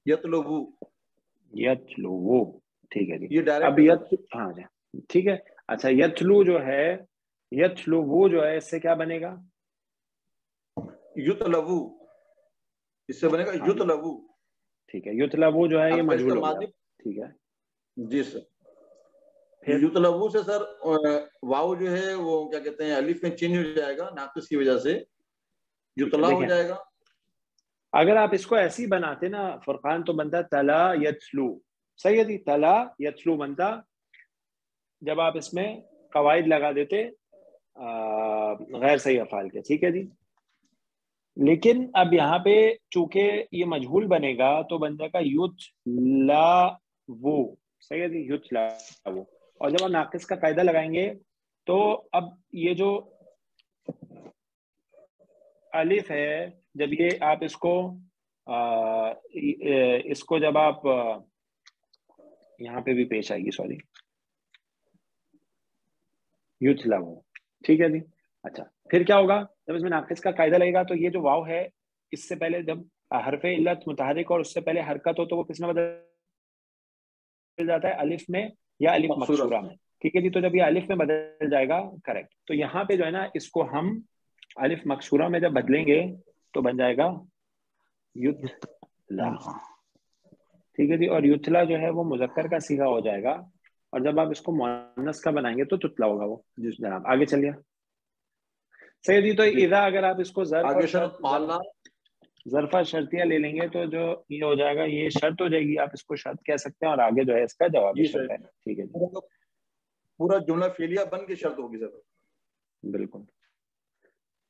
یطلبو. ٹھیک ہے جی. یہ اب ہاں جی ٹھیک ہے. اچھا یتلو جو ہے، یتلو جو ہے اس سے کیا بنے گا؟ یطلبو. اس سے بنے گا یطلبو. ٹھیک ہے. یطلبو جو ہے یہ مجہول ہو گیا. ٹھیک ہے جی سر. یطلبو سے سر واو جو ہے وہ کیا کہتے ہیں الف میں چینج ہو جائے گا ناقص کی وجہ سے، یطلا ہو جائے گا. اگر آپ اس کو ایسی بناتے نا فرقان تو بنتا تلا یتلو. صحیح ہے جی. تلا یتلو بنتا جب آپ اس میں قواعد لگا دیتے غیر صحیح افعال کے. ٹھیک ہے جی. لیکن اب یہاں پہ چونکہ یہ مجہول بنے گا تو بن جائے گا یتلاو. صحیح ہے جی. یتلاو. اور جب آپ ناقص کا قاعدہ لگائیں گے تو اب یہ جو الف ہے جب یہ آپ اس کو جب آپ یہاں پہ بھی پیش آئے گی، سوری، یتلاو. ٹھیک ہے جی. اچھا پھر کیا ہوگا جب اس میں ناقص کا قاعدہ لگے گا تو یہ جو واو ہے اس سے پہلے جب حرف علت متحرک اور اس سے پہلے حرکت ہو تو وہ کس میں بدل جاتا ہے؟ الف میں یا الف مکسورہ میں. ٹھیک ہے جی. تو جب یہ الف میں بدل جائے گا، کریکٹ، تو یہاں پہ جو ہے نا اس کو ہم الف مکسورہ میں جب بدلیں گے تو بن جائے گا یتلا. ٹھیک ہے جی. اور یتلا جو ہے وہ مذکر کا صیغہ ہو جائے گا، اور جب آپ اس کو مؤنث کا بنائیں گے تو تتلا ہوگا وہ. جی جناب آگے چلیے. صحیح جی. تو اذا اگر آپ اس کو ظرفہ شرطیہ لے لیں گے تو جو یہ ہو جائے گا یہ شرط ہو جائے گی، آپ اس کو شرط کہہ سکتے ہیں، اور آگے جو ہے اس کا جواب شرط ہے. ٹھیک ہے جی. پورا جملہ فعلیہ بن کے شرط ہوگی سر. بالکل.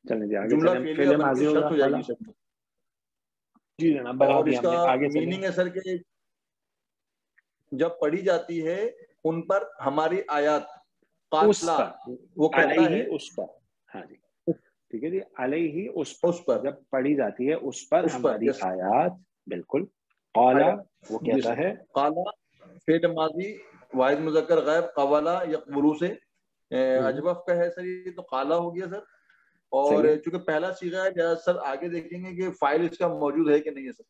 چلیں جی آگے جملہ چلیں. فعلیہ بن کے شرط ہو جائے گی سر. جی جناب بنا اور دیا اس ہم نے. کا آگے میننگ ہے سر کہ جب پڑھی جاتی ہے ان پر ہماری آیات وہ کہتا ہے اس پر. ہاں جی ٹھیک ہے جی. علیہ اس پر جب پڑھی جاتی ہے اس پر ہماری آیات. بالکل. قالا وہ کہتا ہے. قالا فعل ماضی واحد مذکر غائب قوالا یقبلو سے اجوف کا ہے سر. یہ تو قالا ہو گیا سر. اور چونکہ پہلا صیغہ ہے سر آگے دیکھیں گے کہ فاعل اس کا موجود ہے کہ نہیں ہے سر.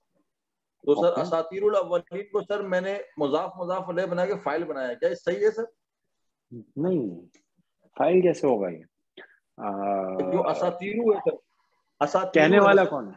تو سر اساطیر الاولین کو سر میں نے مضاف علیہ بنا کے فاعل بنایا، کیا یہ صحیح ہے سر؟ نہیں، فاعل کیسے ہوگا یہ؟ جو اساطیر ہے سر، اساطیر کہنے والا کون ہے؟